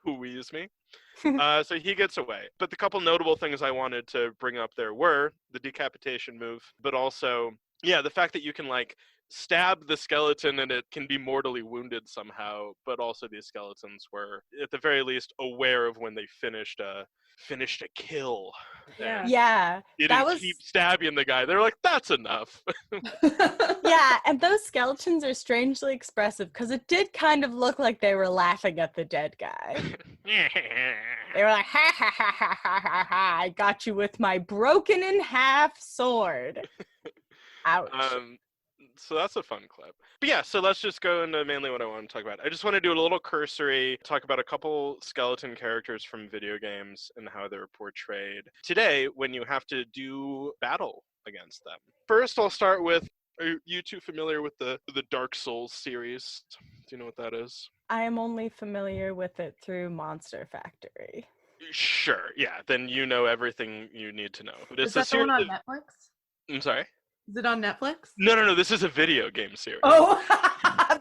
Speaker 5: Who is me? So he gets away. But the couple notable things I wanted to bring up there were the decapitation move, but also, the fact that you can, like, stab the skeleton and it can be mortally wounded somehow, but also these skeletons were, at the very least, aware of when they finished a kill.
Speaker 3: Yeah.
Speaker 5: Didn't keep stabbing the guy. They're like, that's enough.
Speaker 3: Yeah, and those skeletons are strangely expressive because it did kind of look like they were laughing at the dead guy. They were like, ha ha ha ha ha ha ha, I got you with my broken in half sword. Ouch.
Speaker 5: So that's a fun clip. But yeah, so let's just go into mainly what I want to talk about. I just want to do a little cursory, talk about a couple skeleton characters from video games and how they're portrayed today when you have to do battle against them. First, I'll start with, are you two familiar with the Dark Souls series? Do you know what that is?
Speaker 3: I am only familiar with it through Monster Factory.
Speaker 5: Sure, yeah. Then you know everything you need to know.
Speaker 4: Is that the one on Netflix?
Speaker 5: I'm sorry?
Speaker 4: Is it on Netflix?
Speaker 5: No. This is a video game series.
Speaker 4: Oh,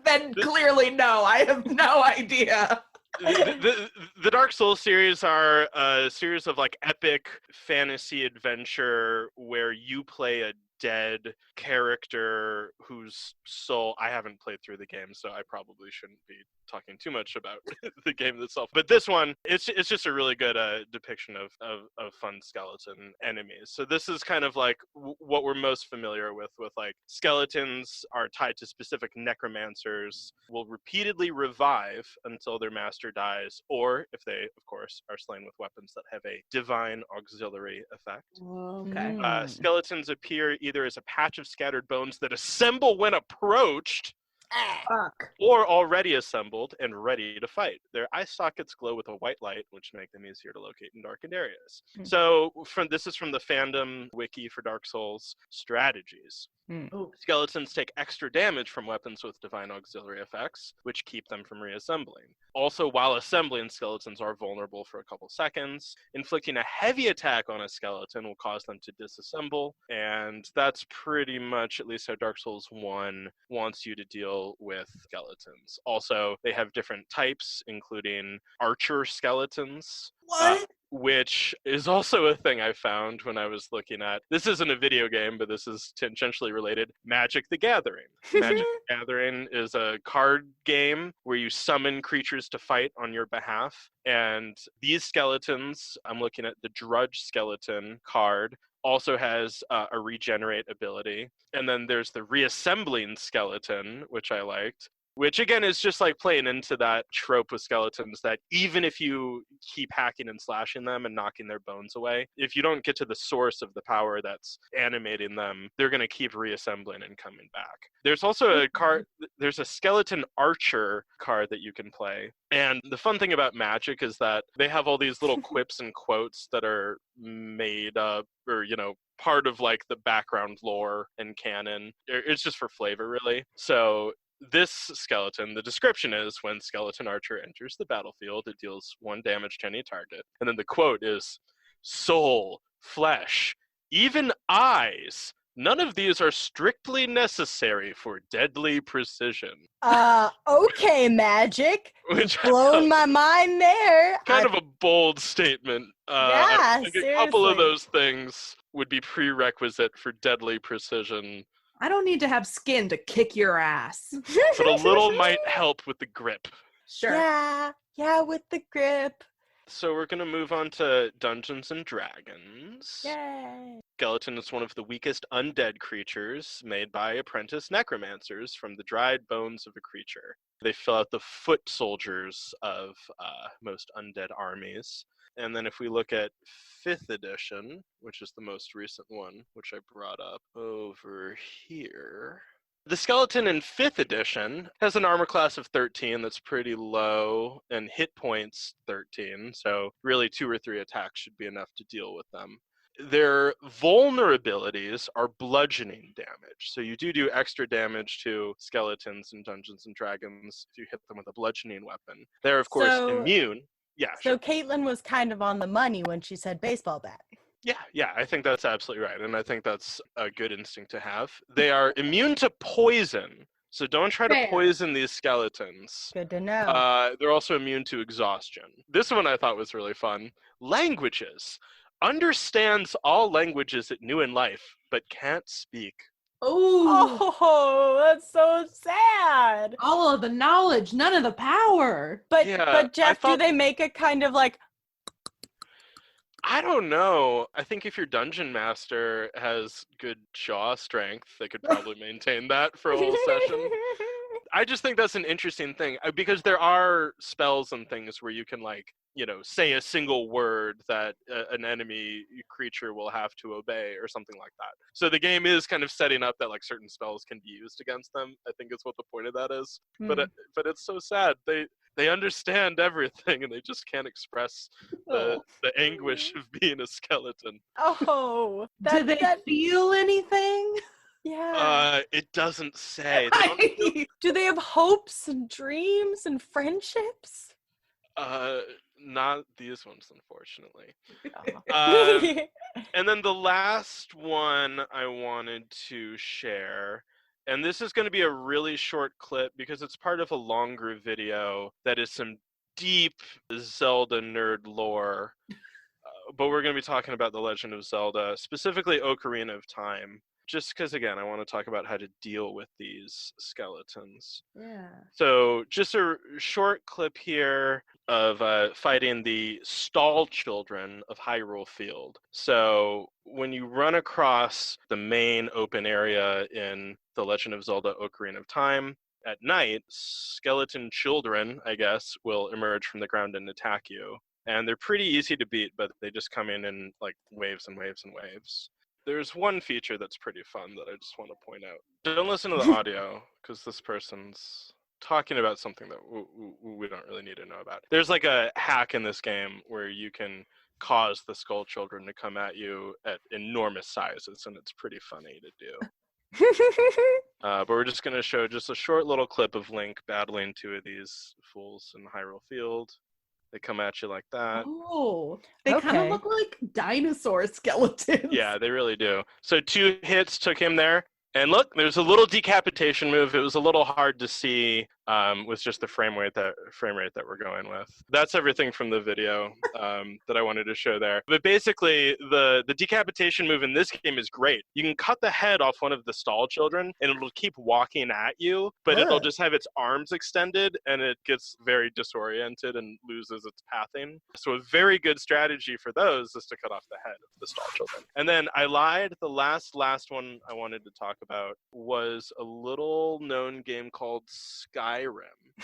Speaker 4: then clearly no. I have no idea.
Speaker 5: The Dark Souls series are a series of, like, epic fantasy adventure where you play a dead character whose soul, I haven't played through the game, so I probably shouldn't be talking too much about the game itself. But this one, it's just a really good depiction of fun skeleton enemies. So this is kind of like what we're most familiar with like skeletons are tied to specific necromancers, will repeatedly revive until their master dies, or if they, of course, are slain with weapons that have a divine auxiliary effect.
Speaker 4: Okay.
Speaker 5: Skeletons appear either as a patch of scattered bones that assemble when approached.
Speaker 4: Fuck.
Speaker 5: or already assembled and ready to fight. Their eye sockets glow with a white light, which make them easier to locate in darkened areas. So this is from the fandom wiki for Dark Souls strategies.
Speaker 4: Oh.
Speaker 5: Skeletons take extra damage from weapons with divine auxiliary effects, which keep them from reassembling. Also, while assembling, skeletons are vulnerable for a couple seconds. Inflicting a heavy attack on a skeleton will cause them to disassemble, and that's pretty much at least how Dark Souls 1 wants you to deal with skeletons. Also, they have different types, including archer skeletons.
Speaker 4: What?
Speaker 5: Which is also a thing I found when I was looking at, this isn't a video game, but this is tangentially related, Magic the Gathering. Magic the Gathering is a card game where you summon creatures to fight on your behalf. And these skeletons, I'm looking at the Drudge Skeleton card, also has a regenerate ability. And then there's the Reassembling Skeleton, which I liked, which again is just like playing into that trope with skeletons that even if you keep hacking and slashing them and knocking their bones away, if you don't get to the source of the power that's animating them, they're going to keep reassembling and coming back. There's also a card, there's a skeleton archer card that you can play. And the fun thing about Magic is that they have all these little quips and quotes that are made up or, part of like the background lore and canon. It's just for flavor, really. So this skeleton, the description is, when skeleton archer enters the battlefield, it deals 1 damage to any target. And then the quote is, soul, flesh, even eyes. None of these are strictly necessary for deadly precision.
Speaker 3: Okay, Magic.
Speaker 5: Which
Speaker 3: Blown my mind there.
Speaker 5: kind of a bold statement.
Speaker 3: Yeah,
Speaker 5: I think a couple of
Speaker 3: seriously.
Speaker 5: those things would be prerequisite for deadly precision.
Speaker 4: I don't need to have skin to kick your ass.
Speaker 5: But a little might help with the grip.
Speaker 4: Sure.
Speaker 3: Yeah, with the grip.
Speaker 5: So we're going to move on to Dungeons and Dragons.
Speaker 3: Yay.
Speaker 5: Skeleton is one of the weakest undead creatures made by apprentice necromancers from the dried bones of a creature. They fill out the foot soldiers of most undead armies. And then if we look at 5th edition, which is the most recent one, which I brought up over here. The skeleton in 5th edition has an armor class of 13 that's pretty low, and hit points 13, so really 2 or 3 attacks should be enough to deal with them. Their vulnerabilities are bludgeoning damage, so you do extra damage to skeletons in Dungeons and Dragons if you hit them with a bludgeoning weapon. They're, of course, immune. Yeah.
Speaker 3: So Katelyn was kind of on the money when she said baseball bat.
Speaker 5: Yeah, I think that's absolutely right, and I think that's a good instinct to have. They are immune to poison, so don't try to poison these skeletons.
Speaker 3: Good to know.
Speaker 5: They're also immune to exhaustion. This one I thought was really fun. Languages. Understands all languages it knew in life, but can't speak.
Speaker 4: Oh,
Speaker 3: that's so sad.
Speaker 4: all of the knowledge, none of the power.
Speaker 3: But Jeff,
Speaker 5: thought-
Speaker 3: do they make it kind of like
Speaker 5: I don't know. I think if your dungeon master has good jaw strength, they could probably maintain that for a whole session. I just think that's an interesting thing because there are spells and things where you can say a single word that an enemy creature will have to obey or something like that. So the game is kind of setting up that certain spells can be used against them. I think is what the point of that is. But it's so sad. They understand everything and they just can't express the anguish of being a skeleton.
Speaker 3: Oh,
Speaker 4: Do they feel anything?
Speaker 3: Yeah.
Speaker 5: It doesn't say.
Speaker 3: Do they have hopes and dreams and friendships?
Speaker 5: Not these ones, unfortunately.
Speaker 3: Oh.
Speaker 5: And then the last one I wanted to share, and this is going to be a really short clip because it's part of a longer video that is some deep Zelda nerd lore. But we're going to be talking about The Legend of Zelda, specifically Ocarina of Time. Just because, again, I want to talk about how to deal with these skeletons.
Speaker 4: Yeah.
Speaker 5: So just a short clip here of fighting the Stall Children of Hyrule Field. So when you run across the main open area in The Legend of Zelda Ocarina of Time, at night, skeleton children, I guess, will emerge from the ground and attack you. And they're pretty easy to beat, but they just come in waves and waves and waves. There's one feature that's pretty fun that I just want to point out. Don't listen to the audio, because this person's talking about something that we don't really need to know about. There's like a hack in this game where you can cause the Skull Children to come at you at enormous sizes, and it's pretty funny to do. But we're just going to show just a short little clip of Link battling two of these fools in Hyrule Field. They come at you like that.
Speaker 4: Oh, they kind of look like dinosaur skeletons.
Speaker 5: Yeah, they really do. So 2 hits took him there. And look, there's a little decapitation move. It was a little hard to see with just the frame rate that we're going with. That's everything from the video that I wanted to show there. But basically, the decapitation move in this game is great. You can cut the head off one of the stall children, and it'll keep walking at you, but it'll just have its arms extended, and it gets very disoriented and loses its pathing. So a very good strategy for those is to cut off the head of the stall children. And then I lied. The last one I wanted to talk about was a little known game called Skyrim.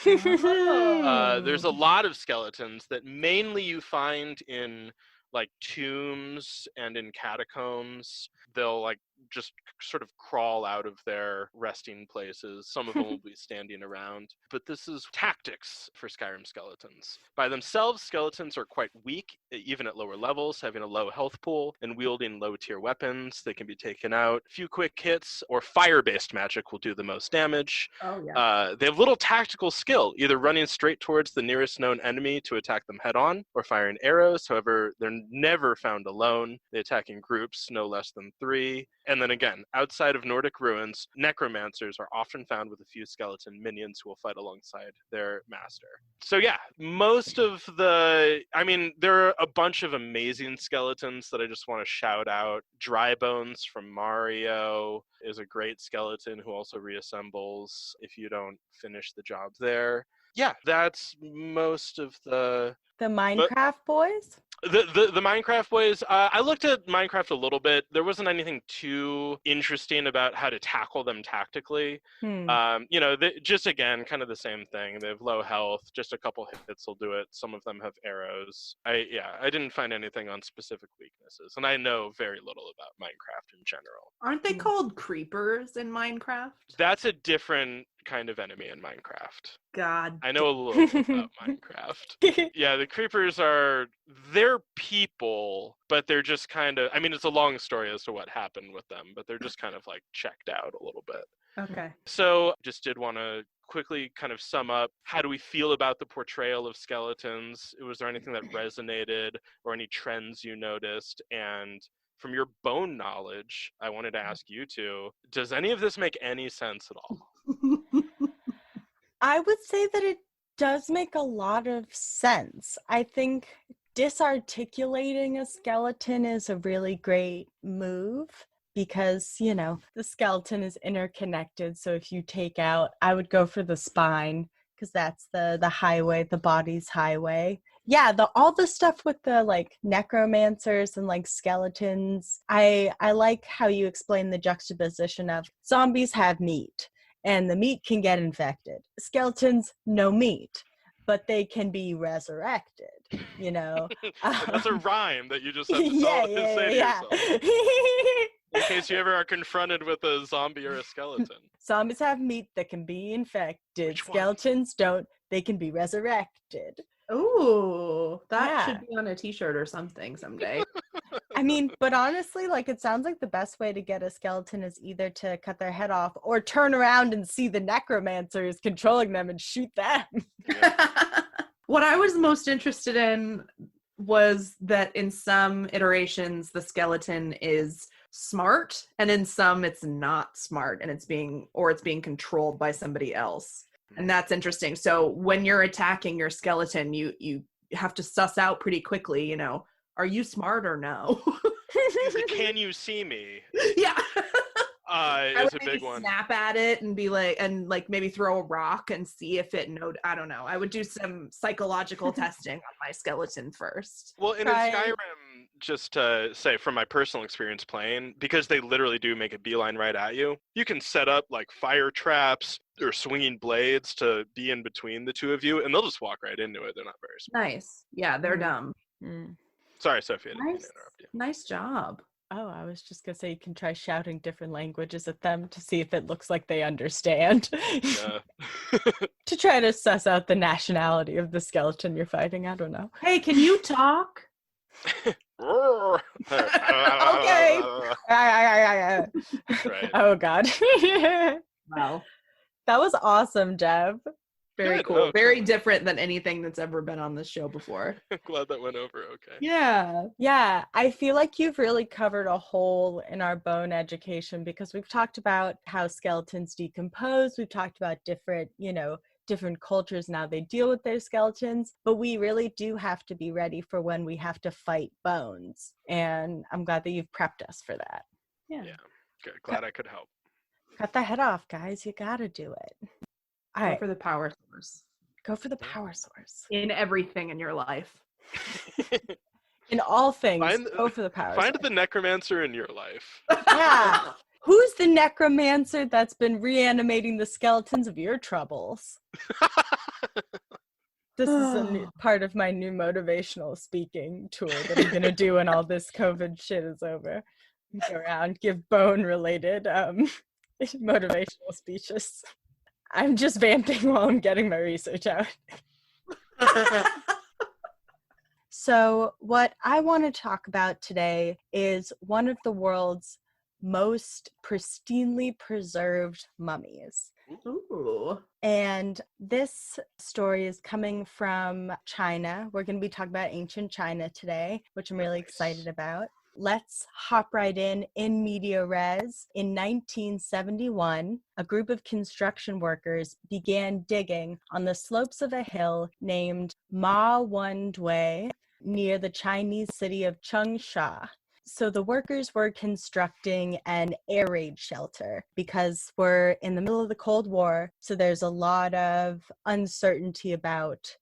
Speaker 5: There's a lot of skeletons that mainly you find in like tombs and in catacombs. They'll like just sort of crawl out of their resting places. Some of them will be standing around. But this is tactics for Skyrim skeletons. By themselves, skeletons are quite weak, even at lower levels, having a low health pool and wielding low-tier weapons. They can be taken out. A few quick hits or fire-based magic will do the most damage.
Speaker 4: Oh, yeah.
Speaker 5: They have little tactical skill, either running straight towards the nearest known enemy to attack them head-on or firing arrows. However, they're never found alone. They attack in groups, no less than 3. And then again, outside of Nordic ruins, necromancers are often found with a few skeleton minions who will fight alongside their master. So yeah, there are a bunch of amazing skeletons that I just want to shout out. Dry Bones from Mario is a great skeleton who also reassembles if you don't finish the job there. Yeah, that's most of the
Speaker 3: Minecraft boys?
Speaker 5: The Minecraft boys, I looked at Minecraft a little bit. There wasn't anything too interesting about how to tackle them tactically. Just again, kind of the same thing. They have low health, just a couple hits will do it. Some of them have arrows. I didn't find anything on specific weaknesses, and I know very little about Minecraft in general.
Speaker 4: Aren't they called creepers in Minecraft?
Speaker 5: That's a different kind of enemy in Minecraft.
Speaker 4: God.
Speaker 5: I know a little bit about Minecraft. Yeah, the creepers they're people, but they're just kind of, it's a long story as to what happened with them, but they're just kind of like checked out a little bit.
Speaker 4: Okay.
Speaker 5: So just did want to quickly kind of sum up, how do we feel about the portrayal of skeletons? Was there anything that resonated or any trends you noticed? And from your bone knowledge, I wanted to ask you two, does any of this make any sense at all?
Speaker 3: I would say that it does make a lot of sense. I think disarticulating a skeleton is a really great move because, the skeleton is interconnected. So if you take out, I would go for the spine because that's the highway, the body's highway. Yeah, all the stuff with the like necromancers and like skeletons. I like how you explain the juxtaposition of zombies have meat and the meat can get infected. Skeletons, no meat, but they can be resurrected,
Speaker 5: That's a rhyme that you just have to say to yourself. In case you ever are confronted with a zombie or a skeleton.
Speaker 3: Zombies have meat that can be infected.
Speaker 5: Which
Speaker 3: Skeletons don't. They can be resurrected.
Speaker 4: Ooh, that should be on a t-shirt or something someday.
Speaker 3: But honestly, like, it sounds like the best way to get a skeleton is either to cut their head off or turn around and see the necromancers controlling them and shoot them.
Speaker 4: What I was most interested in was that in some iterations, the skeleton is smart, and in some it's not smart, and it's being controlled by somebody else. And that's interesting. So when you're attacking your skeleton, you have to suss out pretty quickly, are you smart or no?
Speaker 5: Can you see me?
Speaker 4: Yeah.
Speaker 5: Is a big one.
Speaker 4: Snap at it and be like, and like maybe throw a rock and see if it I don't know. I would do some psychological testing on my skeleton first.
Speaker 5: Well, in Skyrim, just to say from my personal experience playing, because they literally do make a beeline right at you, you can set up like fire traps or swinging blades to be in between the two of you, and they'll just walk right into it. They're not very smart.
Speaker 4: Nice. Yeah, they're dumb.
Speaker 5: Sorry, Sophie, I didn't mean to interrupt you.
Speaker 4: Nice job.
Speaker 3: Oh, I was just gonna say you can try shouting different languages at them to see if it looks like they understand.
Speaker 5: Yeah.
Speaker 3: To try to suss out the nationality of the skeleton you're fighting. I don't know.
Speaker 4: Hey, can you talk?
Speaker 3: Okay.
Speaker 5: Right.
Speaker 3: Oh God.
Speaker 4: Wow.
Speaker 3: That was awesome, Deb.
Speaker 4: Very
Speaker 5: Good.
Speaker 4: cool.
Speaker 5: Oh,
Speaker 4: Very
Speaker 5: cool.
Speaker 4: different than anything that's ever been on this show before.
Speaker 5: I'm glad that went over okay.
Speaker 4: Yeah.
Speaker 3: Yeah, I feel like you've really covered a hole in our bone education because we've talked about how skeletons decompose. We've talked about different, different cultures and how they deal with their skeletons, but we really do have to be ready for when we have to fight bones. And I'm glad that you've prepped us for that.
Speaker 5: Yeah. Good. Glad I could help.
Speaker 3: Cut the head off, guys. You gotta do it. All
Speaker 4: Go
Speaker 3: right,
Speaker 4: for the power source
Speaker 3: go for the power source.
Speaker 4: in everything in your life.
Speaker 3: In all things,
Speaker 5: Find-
Speaker 3: go for the power
Speaker 5: Find
Speaker 3: source.
Speaker 5: the necromancer in your life.
Speaker 3: Yeah. Who's the necromancer that's been reanimating the skeletons of your troubles? This is a new part of my new motivational speaking tour that I'm going to do when all this COVID shit is over. Go around, give bone-related motivational speeches. I'm just vamping while I'm getting my research out. So what I want to talk about today is one of the world's most pristinely preserved mummies.
Speaker 4: Ooh.
Speaker 3: And this story is coming from China. We're going to be talking about ancient China today, which I'm really excited about. Let's hop right in media res. In 1971, a group of construction workers began digging on the slopes of a hill named Ma Wen Dui near the Chinese city of Changsha. So the workers were constructing an air raid shelter because we're in the middle of the Cold War. So there's a lot of uncertainty about,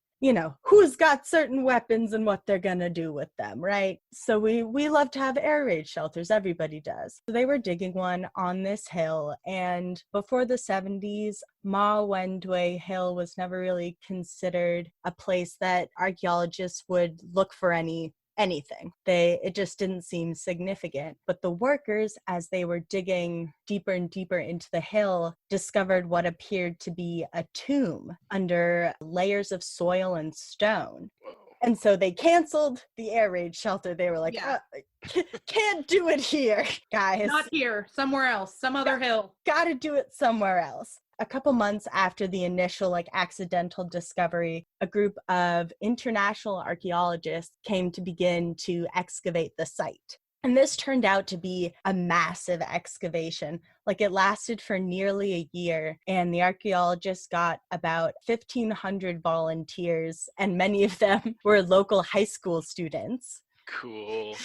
Speaker 3: who's got certain weapons and what they're going to do with them, right? So we love to have air raid shelters. Everybody does. So they were digging one on this hill. And before the 70s, Ma Wen Dui Hill was never really considered a place that archaeologists would look for anything. It just didn't seem significant. But the workers, as they were digging deeper and deeper into the hill, discovered what appeared to be a tomb under layers of soil and stone. And so they canceled the air raid shelter. They were like, can't do it here, guys.
Speaker 4: Not here, somewhere else, some other hill.
Speaker 3: Gotta do it somewhere else. A couple months after the initial accidental discovery, a group of international archaeologists came to begin to excavate the site. And this turned out to be a massive excavation. It lasted for nearly a year, and the archaeologists got about 1,500 volunteers, and many of them were local high school students.
Speaker 5: Cool.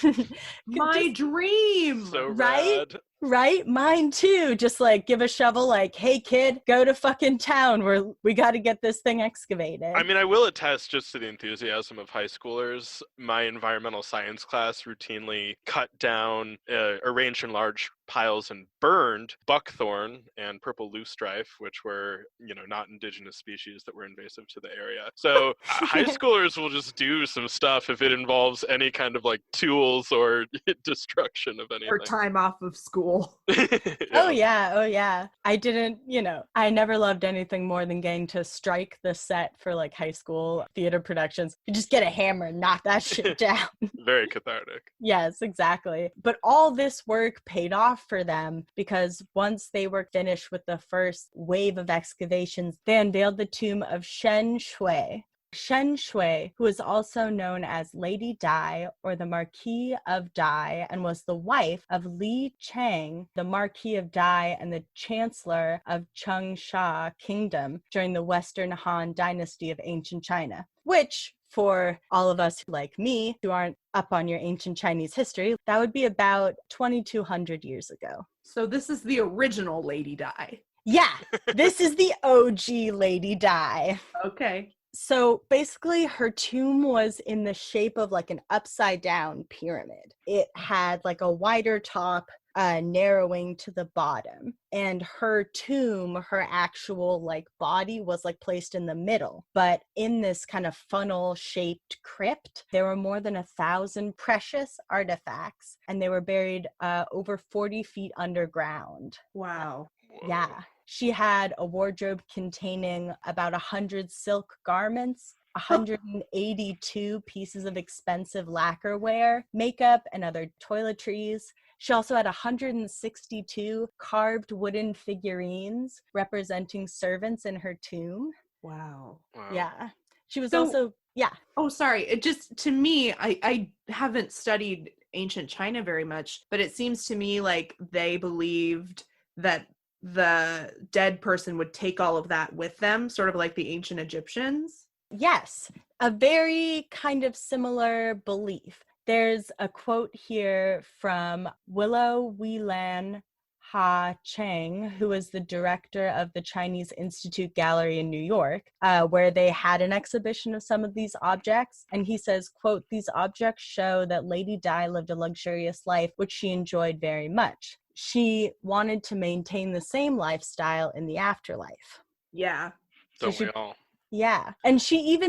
Speaker 4: My dream.
Speaker 5: So
Speaker 3: Right?
Speaker 5: rad.
Speaker 3: Right? Mine too. Just give a shovel, hey kid, go to fucking town. We got to get this thing excavated.
Speaker 5: I mean, I will attest just to the enthusiasm of high schoolers. My environmental science class routinely cut down, arranged in large piles and burned buckthorn and purple loosestrife, which were, not indigenous species that were invasive to the area. So high schoolers will just do some stuff if it involves any kind of tools or destruction of anything.
Speaker 4: Or time off of school.
Speaker 3: Oh yeah. I didn't, I never loved anything more than getting to strike the set for high school theater productions. You just get a hammer and knock that shit down.
Speaker 5: Very cathartic.
Speaker 3: Yes, exactly. But all this work paid off for them because once they were finished with the first wave of excavations, they unveiled the tomb of Shen Shui. Shen Shui, who is also known as Lady Dai or the Marquis of Dai, and was the wife of Li Chang, the Marquis of Dai and the Chancellor of Changsha Kingdom during the Western Han Dynasty of ancient China, which, for all of us like me who aren't up on your ancient Chinese history, that would be about 2,200 years ago.
Speaker 4: So this is the original Lady Dai.
Speaker 3: Yeah, this is the OG Lady Dai.
Speaker 4: Okay.
Speaker 3: So basically her tomb was in the shape of an upside down pyramid. It had a wider top, narrowing to the bottom. And her tomb, her actual like body was like placed in the middle. But in this kind of funnel shaped crypt, there were more than 1,000 precious artifacts, and they were buried over 40 feet underground.
Speaker 4: Wow.
Speaker 5: Whoa.
Speaker 3: Yeah. She had a wardrobe containing about 100 silk garments, 182 pieces of expensive lacquerware, makeup, and other toiletries. She also had 162 carved wooden figurines representing servants in her tomb.
Speaker 4: Wow.
Speaker 5: Wow.
Speaker 3: Yeah. She was
Speaker 4: So-
Speaker 3: also, yeah.
Speaker 4: Oh, sorry. It just, to me, I haven't studied ancient China very much, but it seems to me like they believed that the dead person would take all of that with them, sort of like the ancient Egyptians.
Speaker 3: Yes, a very kind of similar belief. There's a quote here from Willow Weilan Ha Cheng, who is the director of the Chinese Institute Gallery in New York, where they had an exhibition of some of these objects. And he says, quote, "These objects show that Lady Dai lived a luxurious life, which she enjoyed very much. She wanted to maintain the same lifestyle in the afterlife."
Speaker 4: Yeah.
Speaker 5: Don't
Speaker 3: she-
Speaker 5: we all?
Speaker 3: Yeah. And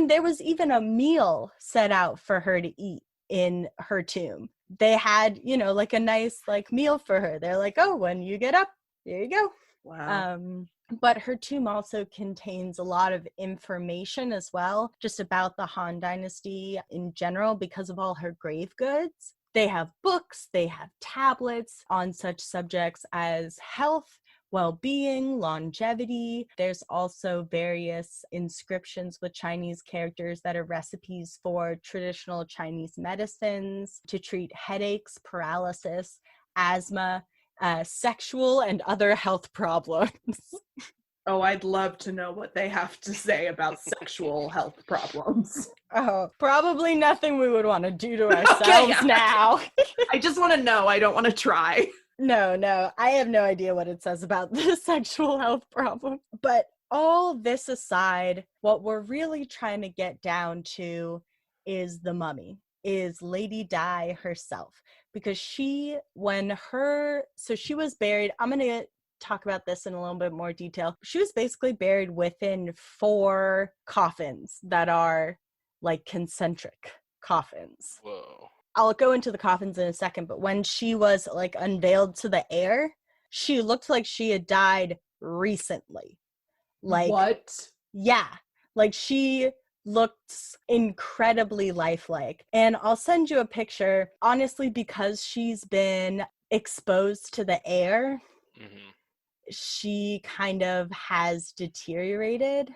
Speaker 3: there was even a meal set out for her to eat in her tomb. They had, like a nice like meal for her. They're like, oh, when you get up, there you go.
Speaker 4: Wow.
Speaker 3: But her tomb also contains a lot of information as well, just about the Han Dynasty in general because of all her grave goods. They have books, they have tablets on such subjects as health, well-being, longevity. There's also various inscriptions with Chinese characters that are recipes for traditional Chinese medicines to treat headaches, paralysis, asthma, sexual and other health problems.
Speaker 4: Oh, I'd love to know what they have to say about sexual health problems.
Speaker 3: Oh, probably nothing we would want to do to ourselves
Speaker 4: yeah.
Speaker 3: now.
Speaker 4: I just want to know. I don't want to try.
Speaker 3: No, I have no idea what it says about the sexual health problem. But all this aside, what we're really trying to get down to is the mummy, is Lady Dai herself. Because she was buried, I'm going to talk about this in a little bit more detail. She was basically buried within 4 coffins that are like concentric coffins.
Speaker 5: Whoa.
Speaker 3: I'll go into the coffins in a second, but when she was like unveiled to the air, she looked like she had died recently. Like,
Speaker 4: what?
Speaker 3: Yeah, like she looks incredibly lifelike. And I'll send you a picture, honestly, because she's been exposed to the air.
Speaker 5: Mm-hmm.
Speaker 3: She kind of has deteriorated.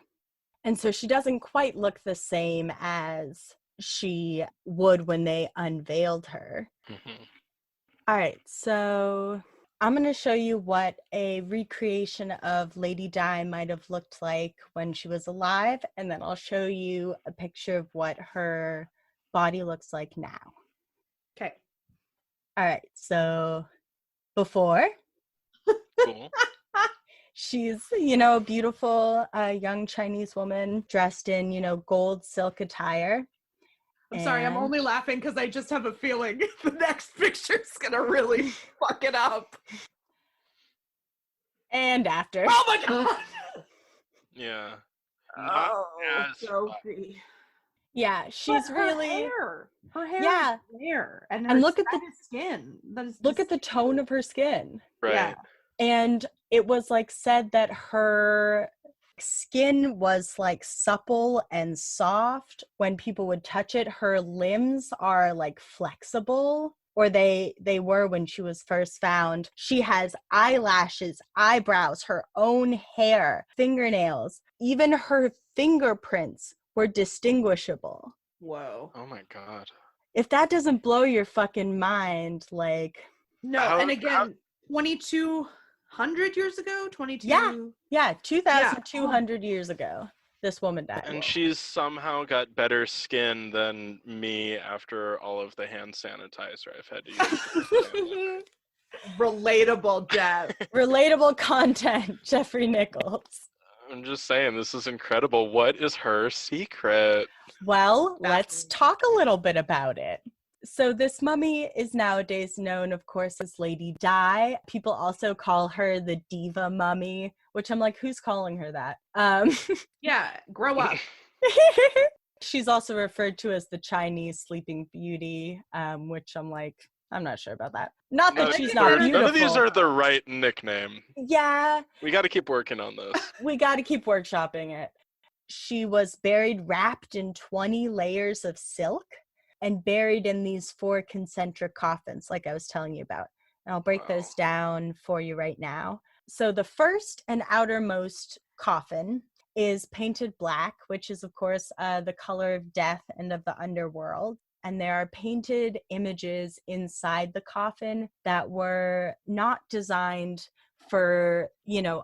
Speaker 3: And so she doesn't quite look the same as she would when they unveiled her.
Speaker 5: Mm-hmm.
Speaker 3: All right, so I'm going to show you what a recreation of Lady Dai might have looked like when she was alive, and then I'll show you a picture of what her body looks like now.
Speaker 4: Okay.
Speaker 3: All right, so before,
Speaker 5: Cool.
Speaker 3: she's, a beautiful young Chinese woman dressed in, gold silk attire.
Speaker 4: I'm sorry, I'm
Speaker 3: And-
Speaker 4: only laughing because I just have a feeling the next picture's gonna really fuck it up.
Speaker 3: And after.
Speaker 4: Oh my god!
Speaker 5: Yeah. Not
Speaker 4: Oh,
Speaker 5: as
Speaker 4: Sophie.
Speaker 3: Yeah, she's
Speaker 4: But
Speaker 3: really.
Speaker 4: her hair
Speaker 3: Yeah.
Speaker 4: is rare. And,
Speaker 3: And look at
Speaker 4: that is skin. That is
Speaker 3: Look at the tone of her skin.
Speaker 5: right.
Speaker 4: Yeah.
Speaker 3: And it was like said that her skin was like supple and soft. When people would touch it, her limbs are like flexible, or they were when she was first found. She has eyelashes, eyebrows, her own hair, fingernails, even her fingerprints were distinguishable.
Speaker 4: Whoa.
Speaker 5: Oh my god.
Speaker 3: If that doesn't blow your fucking mind, like,
Speaker 4: No,
Speaker 5: How-
Speaker 4: and again, 2,200 years ago? 22?
Speaker 3: yeah, 2,200 years ago, this woman died.
Speaker 5: And she's somehow got better skin than me after all of the hand sanitizer I've had to use.
Speaker 4: Relatable, Jeff.
Speaker 3: Relatable content, Jeffrey Nichols.
Speaker 5: I'm just saying, this is incredible. What is her secret?
Speaker 3: Well, let's talk a little bit about it. So this mummy is nowadays known, of course, as Lady Dai. People also call her the Diva Mummy, which I'm like, who's calling her that?
Speaker 4: Yeah, grow up.
Speaker 3: She's also referred to as the Chinese Sleeping Beauty, which I'm like, I'm not sure about that. Not that she's not beautiful.
Speaker 5: None of these are the right nickname.
Speaker 3: Yeah.
Speaker 5: We got to keep working on this.
Speaker 3: We got to keep workshopping it. She was buried wrapped in 20 layers of silk and buried in these 4 concentric coffins, like I was telling you about. And I'll break those down for you right now. So the first and outermost coffin is painted black, which is, of course, the color of death and of the underworld. And there are painted images inside the coffin that were not designed for,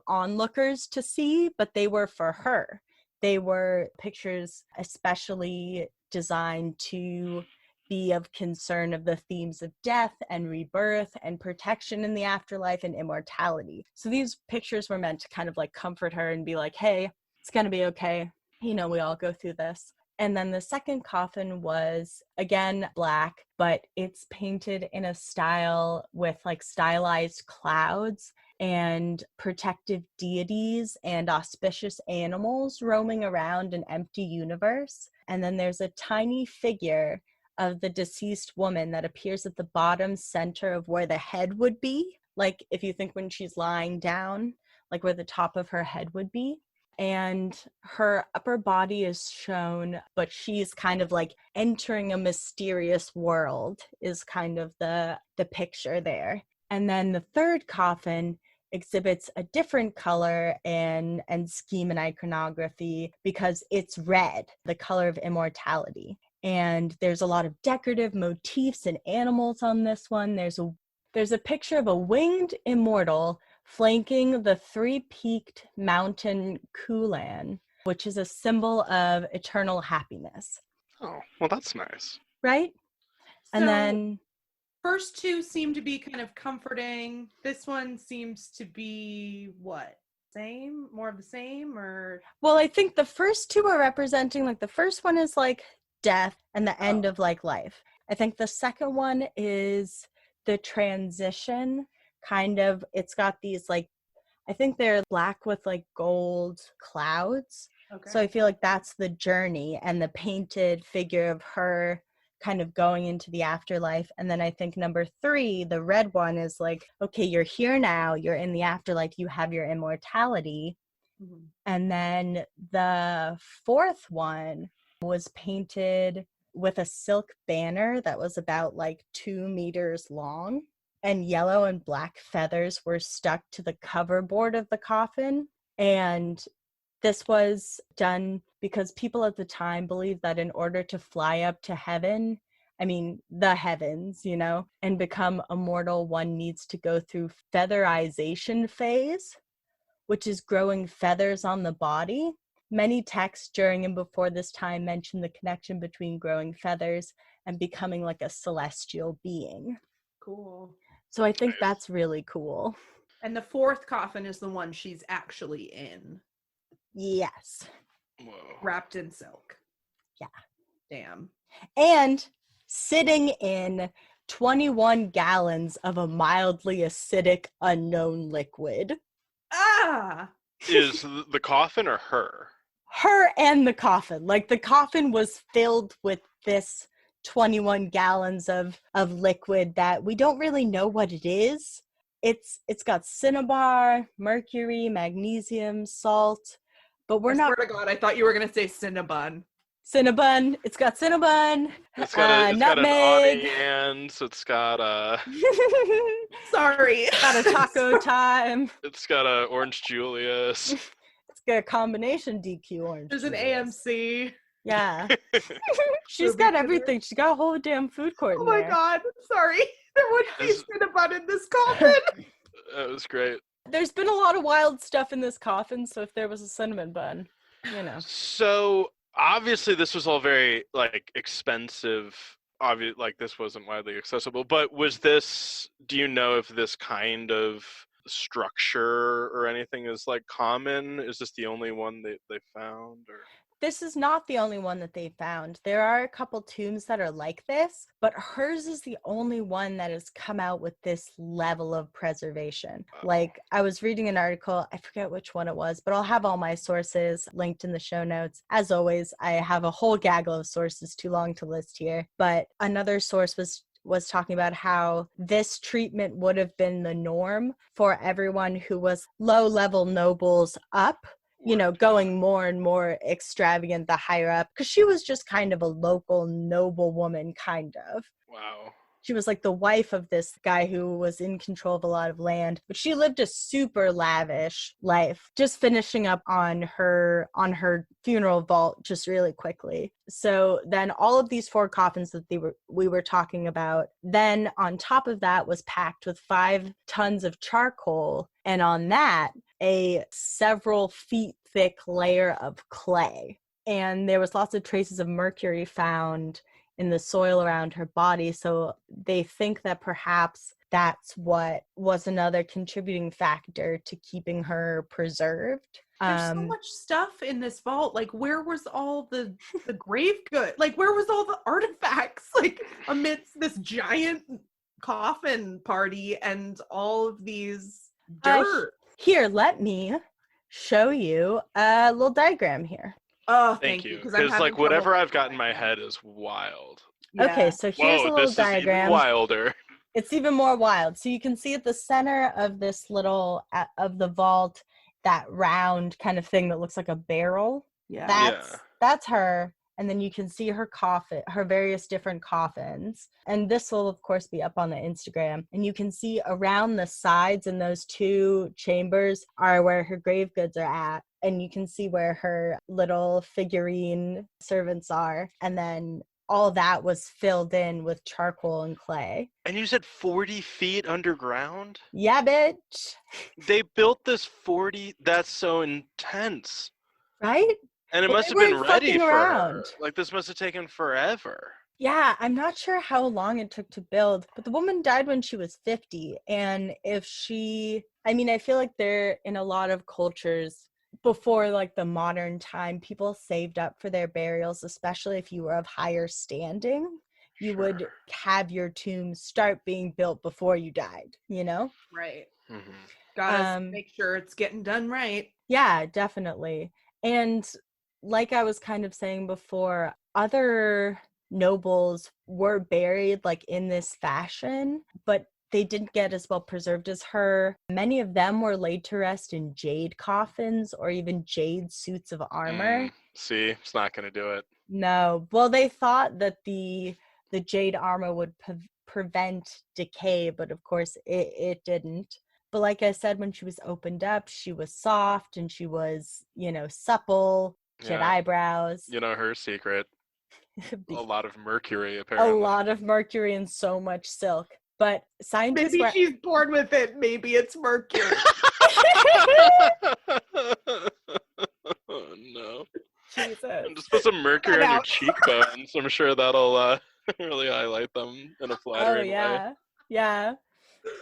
Speaker 3: onlookers to see, but they were for her. They were pictures especially designed to be of concern of the themes of death and rebirth and protection in the afterlife and immortality. So these pictures were meant to kind of like comfort her and be like, hey, it's going to be okay. We all go through this. And then the second coffin was, again, black, but it's painted in a style with like stylized clouds and protective deities and auspicious animals roaming around an empty universe. And then there's a tiny figure of the deceased woman that appears at the bottom center of where the head would be. Like if you think when she's lying down, like where the top of her head would be. And her upper body is shown, but she's kind of like entering a mysterious world is kind of the picture there. And then the third coffin exhibits a different color and scheme and iconography because it's red, the color of immortality. And there's a lot of decorative motifs and animals on this one. There's a picture of a winged immortal flanking the 3-peaked mountain Kulan, which is a symbol of eternal happiness.
Speaker 5: Oh, well, that's nice.
Speaker 3: Right? And then
Speaker 4: first 2 seem to be kind of comforting. This one seems to be what? Same? More of the same? Or
Speaker 3: well, I think the first 2 are representing, like the first one is like death and the end of like life. I think the second one is the transition. Kind of, it's got these like, I think they're black with like gold clouds. Okay. So I feel like that's the journey and the painted figure of her kind of going into the afterlife. And then I think number 3, the red one, is like, okay, you're here now, you're in the afterlife, you have your immortality. Mm-hmm. And then the 4th one was painted with a silk banner that was about like 2 meters long. And yellow and black feathers were stuck to the cover board of the coffin. And this was done because people at the time believed that in order to fly up to heaven, the heavens, and become immortal, one needs to go through featherization phase, which is growing feathers on the body. Many texts during and before this time mention the connection between growing feathers and becoming like a celestial being.
Speaker 4: Cool.
Speaker 3: So I think that's really cool.
Speaker 4: And the 4th coffin is the one she's actually in.
Speaker 3: Yes.
Speaker 5: Whoa.
Speaker 4: Wrapped in silk.
Speaker 3: Yeah.
Speaker 4: Damn.
Speaker 3: And sitting in 21 gallons of a mildly acidic unknown liquid.
Speaker 4: Ah!
Speaker 5: Is the coffin or her?
Speaker 3: Her and the coffin. Like the coffin was filled with this 21 gallons of liquid that we don't really know what it is. It's got cinnabar, mercury, magnesium, salt, but I swear
Speaker 4: to God, I thought you were going to say Cinnabon.
Speaker 3: Cinnabon. It's got Cinnabon.
Speaker 5: It's got
Speaker 3: nutmeg.
Speaker 5: Got an onions. It's got a...
Speaker 4: Sorry.
Speaker 3: It's got a taco time.
Speaker 5: It's got a Orange Julius.
Speaker 3: It's got a combination DQ orange.
Speaker 4: There's an AMC.
Speaker 3: Yeah. She's got everything. She's got a whole damn food court in there.
Speaker 4: Oh my God. Sorry. There wouldn't be Cinnabon in this coffin.
Speaker 5: That was great.
Speaker 3: There's been a lot of wild stuff in this coffin, so if there was a cinnamon bun,
Speaker 5: So obviously this was all very expensive. Like this wasn't widely accessible, but do you know if this kind of structure or anything is common? Is this the only one they found, or?
Speaker 3: this is not the only one that they found. There are a couple tombs that are like this, but hers is the only one that has come out with this level of preservation. Like, I was reading an article, I forget which one it was, but I'll have all my sources linked in the show notes. As always, I have a whole gaggle of sources, too long to list here. But another source was talking about how this treatment would have been the norm for everyone who was low-level nobles up, you know, going more and more extravagant the higher up, because she was just kind of a local noble woman, kind of.
Speaker 5: Wow.
Speaker 3: She was like the wife of this guy who was in control of a lot of land, but she lived a super lavish life. Just finishing up on her funeral vault just really quickly. So then all of these 4 coffins that we were talking about, then on top of that was packed with 5 tons of charcoal, and on that a several feet thick layer of clay. And there was lots of traces of mercury found in the soil around her body, so they think that perhaps that's what was another contributing factor to keeping her preserved.
Speaker 4: There's so much stuff in this vault. Like, where was all the grave good? Like, where was all the artifacts? Like, amidst this giant coffin party and all of these dirt.
Speaker 3: Here, let me show you a little diagram here.
Speaker 4: Oh,
Speaker 5: Thank you.
Speaker 4: Because
Speaker 5: Because like whatever I've got in my head is wild.
Speaker 4: Yeah.
Speaker 3: Okay, so here's a little
Speaker 5: this
Speaker 3: diagram.
Speaker 5: Is even wilder.
Speaker 3: It's even more wild. So you can see at the center of this little of the vault, that round kind of thing that looks like a barrel.
Speaker 4: Yeah.
Speaker 3: That's her. And then you can see her coffin, her various different coffins. And this will, of course, be up on the Instagram. And you can see around the sides in those 2 chambers are where her grave goods are at. And you can see where her little figurine servants are. And then all that was filled in with charcoal and clay.
Speaker 5: And you said 40 feet underground?
Speaker 3: Yeah, bitch.
Speaker 5: They built this 40. That's so intense.
Speaker 3: Right?
Speaker 5: And it
Speaker 3: Well,
Speaker 5: must have
Speaker 3: they
Speaker 5: been
Speaker 3: weren't
Speaker 5: ready
Speaker 3: fucking
Speaker 5: for
Speaker 3: around.
Speaker 5: her. Like, this must have taken forever.
Speaker 3: Yeah, I'm not sure how long it took to build, but the woman died when she was 50. And I feel like they're in a lot of cultures before like the modern time, people saved up for their burials, especially if you were of higher standing. You would have your tomb start being built before you died, you know?
Speaker 4: Right.
Speaker 5: Mm-hmm.
Speaker 4: Gotta make sure it's getting done right.
Speaker 3: Yeah, definitely. And like I was kind of saying before, other nobles were buried like in this fashion, but they didn't get as well preserved as her. Many of them were laid to rest in jade coffins or even jade suits of armor.
Speaker 5: See, it's not going to do it.
Speaker 3: No. Well, they thought that the jade armor would prevent decay, but of course it didn't. But like I said, when she was opened up, she was soft and she was, supple. She had eyebrows.
Speaker 5: You know her secret. A lot of mercury, apparently.
Speaker 3: A lot of mercury and so much silk. But scientists
Speaker 4: Maybe she's born with it. Maybe it's mercury.
Speaker 5: Oh, no.
Speaker 3: Jesus.
Speaker 5: And just put some mercury on your cheekbones. I'm sure that'll really highlight them in a flattering way.
Speaker 3: Yeah.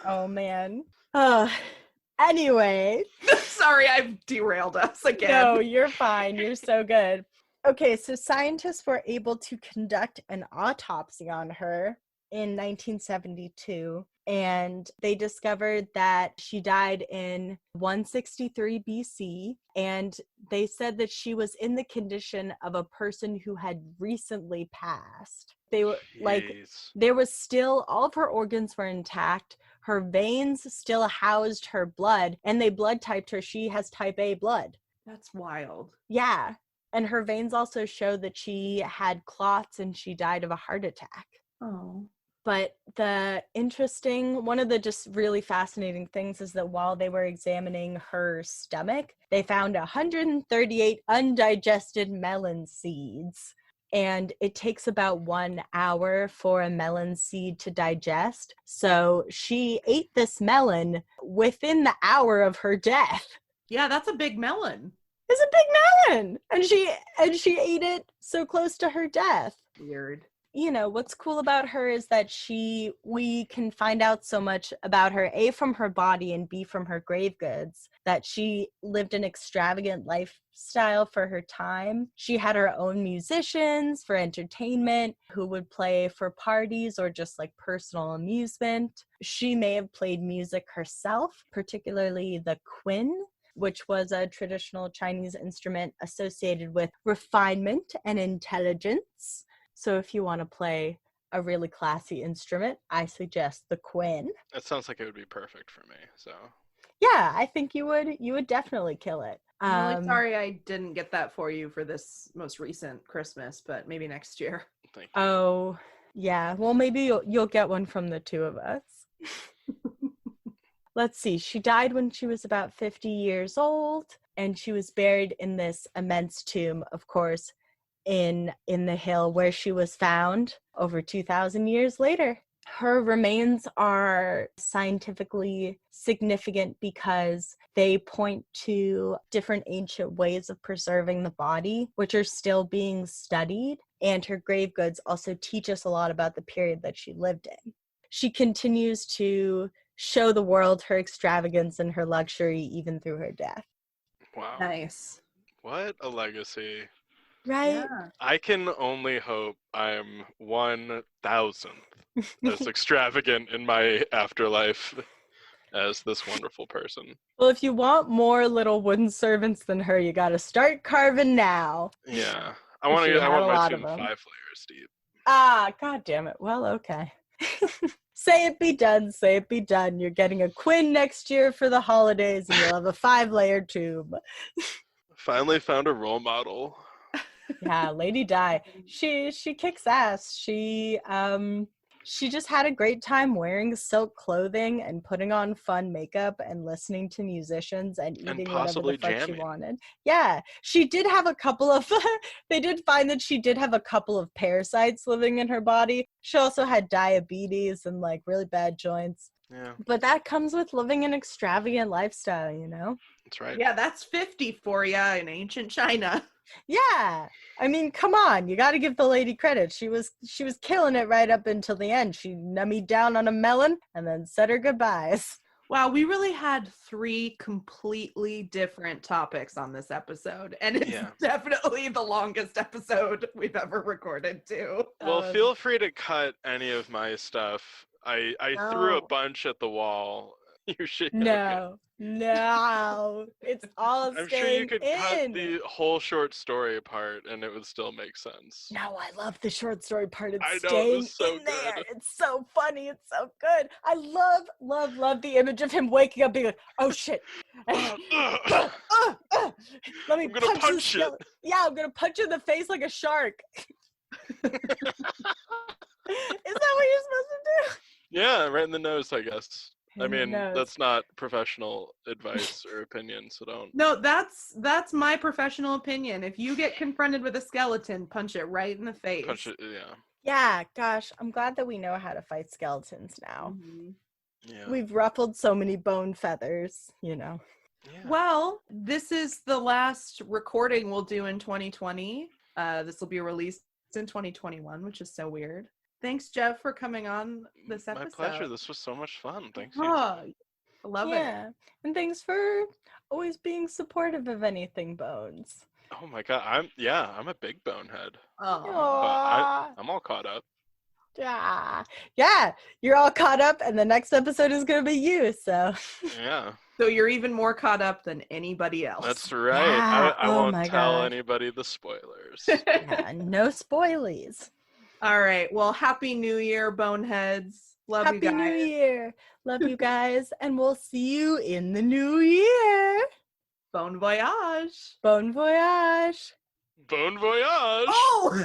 Speaker 3: Oh, man. Anyway.
Speaker 4: Sorry, I've derailed us again.
Speaker 3: No, you're fine. You're so good. Okay, so scientists were able to conduct an autopsy on her in 1972, and they discovered that she died in 163 BC, and they said that she was in the condition of a person who had recently passed. They were there was still, all of her organs were intact, her veins still housed her blood, and they blood typed her. She has type A blood.
Speaker 4: That's wild.
Speaker 3: Yeah, and her veins also showed that she had clots and she died of a heart attack.
Speaker 4: Oh.
Speaker 3: But one of the just really fascinating things is that while they were examining her stomach, they found 138 undigested melon seeds. And it takes about 1 hour for a melon seed to digest. So she ate this melon within the hour of her death.
Speaker 4: Yeah, that's a big melon.
Speaker 3: It's a big melon. And she ate it so close to her death.
Speaker 4: Weird.
Speaker 3: you know, what's cool about her is that we can find out so much about her, A, from her body, and B, from her grave goods, that she lived an extravagant lifestyle for her time. She had her own musicians for entertainment who would play for parties or just like personal amusement. She may have played music herself, particularly the qin, which was a traditional Chinese instrument associated with refinement and intelligence. So if you want to play a really classy instrument, I suggest the qin.
Speaker 5: That sounds like it would be perfect for me. So
Speaker 3: Yeah, I think you would definitely kill it.
Speaker 4: I'm really sorry I didn't get that for you for this most recent Christmas, but maybe next year.
Speaker 5: thank you.
Speaker 3: Oh, yeah. Well, maybe you'll get one from the two of us. Let's see. She died when she was about 50 years old, and she was buried in this immense tomb, of course, in the hill where she was found over 2,000 years later. Her remains are scientifically significant because they point to different ancient ways of preserving the body, which are still being studied. And her grave goods also teach us a lot about the period that she lived in. She continues to show the world her extravagance and her luxury even through her death.
Speaker 5: Wow.
Speaker 4: Nice.
Speaker 5: What a legacy.
Speaker 3: Right?
Speaker 4: Yeah.
Speaker 5: I can only hope I'm 1,000th as extravagant in my afterlife as this wonderful person.
Speaker 3: Well, if you want more little wooden servants than her, you got to start carving now.
Speaker 5: Yeah. I
Speaker 3: If
Speaker 5: want
Speaker 3: you
Speaker 5: to. I
Speaker 3: had
Speaker 5: want
Speaker 3: a
Speaker 5: my
Speaker 3: lot
Speaker 5: tomb
Speaker 3: of 'em.
Speaker 5: 5 layers deep.
Speaker 3: Ah, God damn it. Well, okay. Say it be done. Say it be done. You're getting a quin next year for the holidays, and you'll have a 5-layer tomb.
Speaker 5: Finally found a role model.
Speaker 3: Yeah, Lady Dai. She kicks ass. She just had a great time wearing silk clothing and putting on fun makeup and listening to musicians and eating whatever
Speaker 5: possibly
Speaker 3: the fuck she
Speaker 5: jamming.
Speaker 3: wanted. Yeah, she did have a couple of they did find that she did have a couple of parasites living in her body. She also had diabetes and like really bad joints.
Speaker 5: Yeah,
Speaker 3: But that comes with living an extravagant lifestyle, you know?
Speaker 5: that's right.
Speaker 4: Yeah, that's 50 for ya in ancient China.
Speaker 3: Yeah. I mean, come on. You got to give the lady credit. She was killing it right up until the end. She nummied down on a melon and then said her goodbyes.
Speaker 4: Wow, we really had 3 completely different topics on this episode, and it's
Speaker 5: Yeah.
Speaker 4: definitely the longest episode we've ever recorded too.
Speaker 5: Well, feel free to cut any of my stuff. I threw a
Speaker 3: No.
Speaker 5: bunch at the wall. You should.
Speaker 3: No. No. It's all
Speaker 5: I'm
Speaker 3: staying
Speaker 5: sure you could cut
Speaker 3: in.
Speaker 5: the whole short story part, and it would still make sense.
Speaker 3: No, I love the short story part. It's
Speaker 5: I know, it
Speaker 3: staying
Speaker 5: was so
Speaker 3: in there.
Speaker 5: good.
Speaker 3: It's so funny. It's so good. I love the image of him waking up being like, oh shit. Let me
Speaker 5: I'm gonna punch
Speaker 3: this
Speaker 5: it.
Speaker 3: skeleton. Yeah, I'm gonna punch you in the face like a shark. Is that what you're supposed to do?
Speaker 5: Yeah, right in the nose, I guess. I
Speaker 3: In the
Speaker 5: mean,
Speaker 3: nose.
Speaker 5: that's not professional advice or opinion, so don't.
Speaker 4: No, that's my professional opinion. If you get confronted with a skeleton, punch it right in the face.
Speaker 5: Punch it, yeah.
Speaker 3: Yeah, gosh, I'm glad that we know how to fight skeletons now.
Speaker 4: Mhm.
Speaker 5: Yeah.
Speaker 3: We've ruffled so many bone feathers, you know.
Speaker 5: Yeah.
Speaker 4: Well, this is the last recording we'll do in 2020. This will be released in 2021, which is so weird. Thanks, Jeff, for coming on this episode.
Speaker 5: My pleasure. This was so much fun. Thanks. you.
Speaker 4: Oh, I love it.
Speaker 3: Yeah, and thanks for always being supportive of anything Bones.
Speaker 5: Oh my god, I'm a big bonehead.
Speaker 4: Oh.
Speaker 3: Aw.
Speaker 5: I'm all caught up.
Speaker 3: Yeah, you're all caught up, and the next episode is gonna be you. So
Speaker 5: Yeah,
Speaker 4: So you're even more caught up than anybody else.
Speaker 5: that's right.
Speaker 3: Yeah,
Speaker 5: I
Speaker 3: oh
Speaker 5: won't
Speaker 3: my
Speaker 5: tell
Speaker 3: God.
Speaker 5: anybody the spoilers.
Speaker 3: yeah, no spoilies.
Speaker 4: All right. Well, Happy New Year, Boneheads. Love you
Speaker 3: Happy
Speaker 4: guys.
Speaker 3: New Year. Love you guys, and we'll see you in the new year.
Speaker 4: Bon voyage.
Speaker 3: Bon voyage.
Speaker 5: Bon voyage.
Speaker 4: Oh!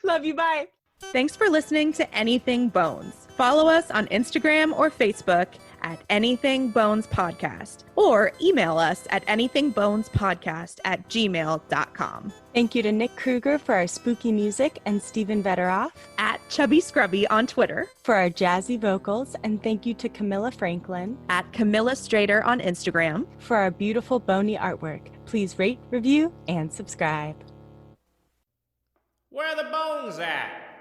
Speaker 3: Love you. Bye.
Speaker 4: Thanks for listening to Anything Bones. Follow us on Instagram or Facebook at Anything Bones Podcast, or email us at anythingbonespodcast@gmail.com.
Speaker 3: Thank you to Nick Kruger for our spooky music and Stephen Vetteroff
Speaker 4: At Chubby Scrubby on Twitter.
Speaker 3: for our jazzy vocals, and thank you to Camilla Franklin
Speaker 4: At Camilla Strader on Instagram.
Speaker 3: for our beautiful bony artwork. Please rate, review, and subscribe.
Speaker 1: Well, are the bones at?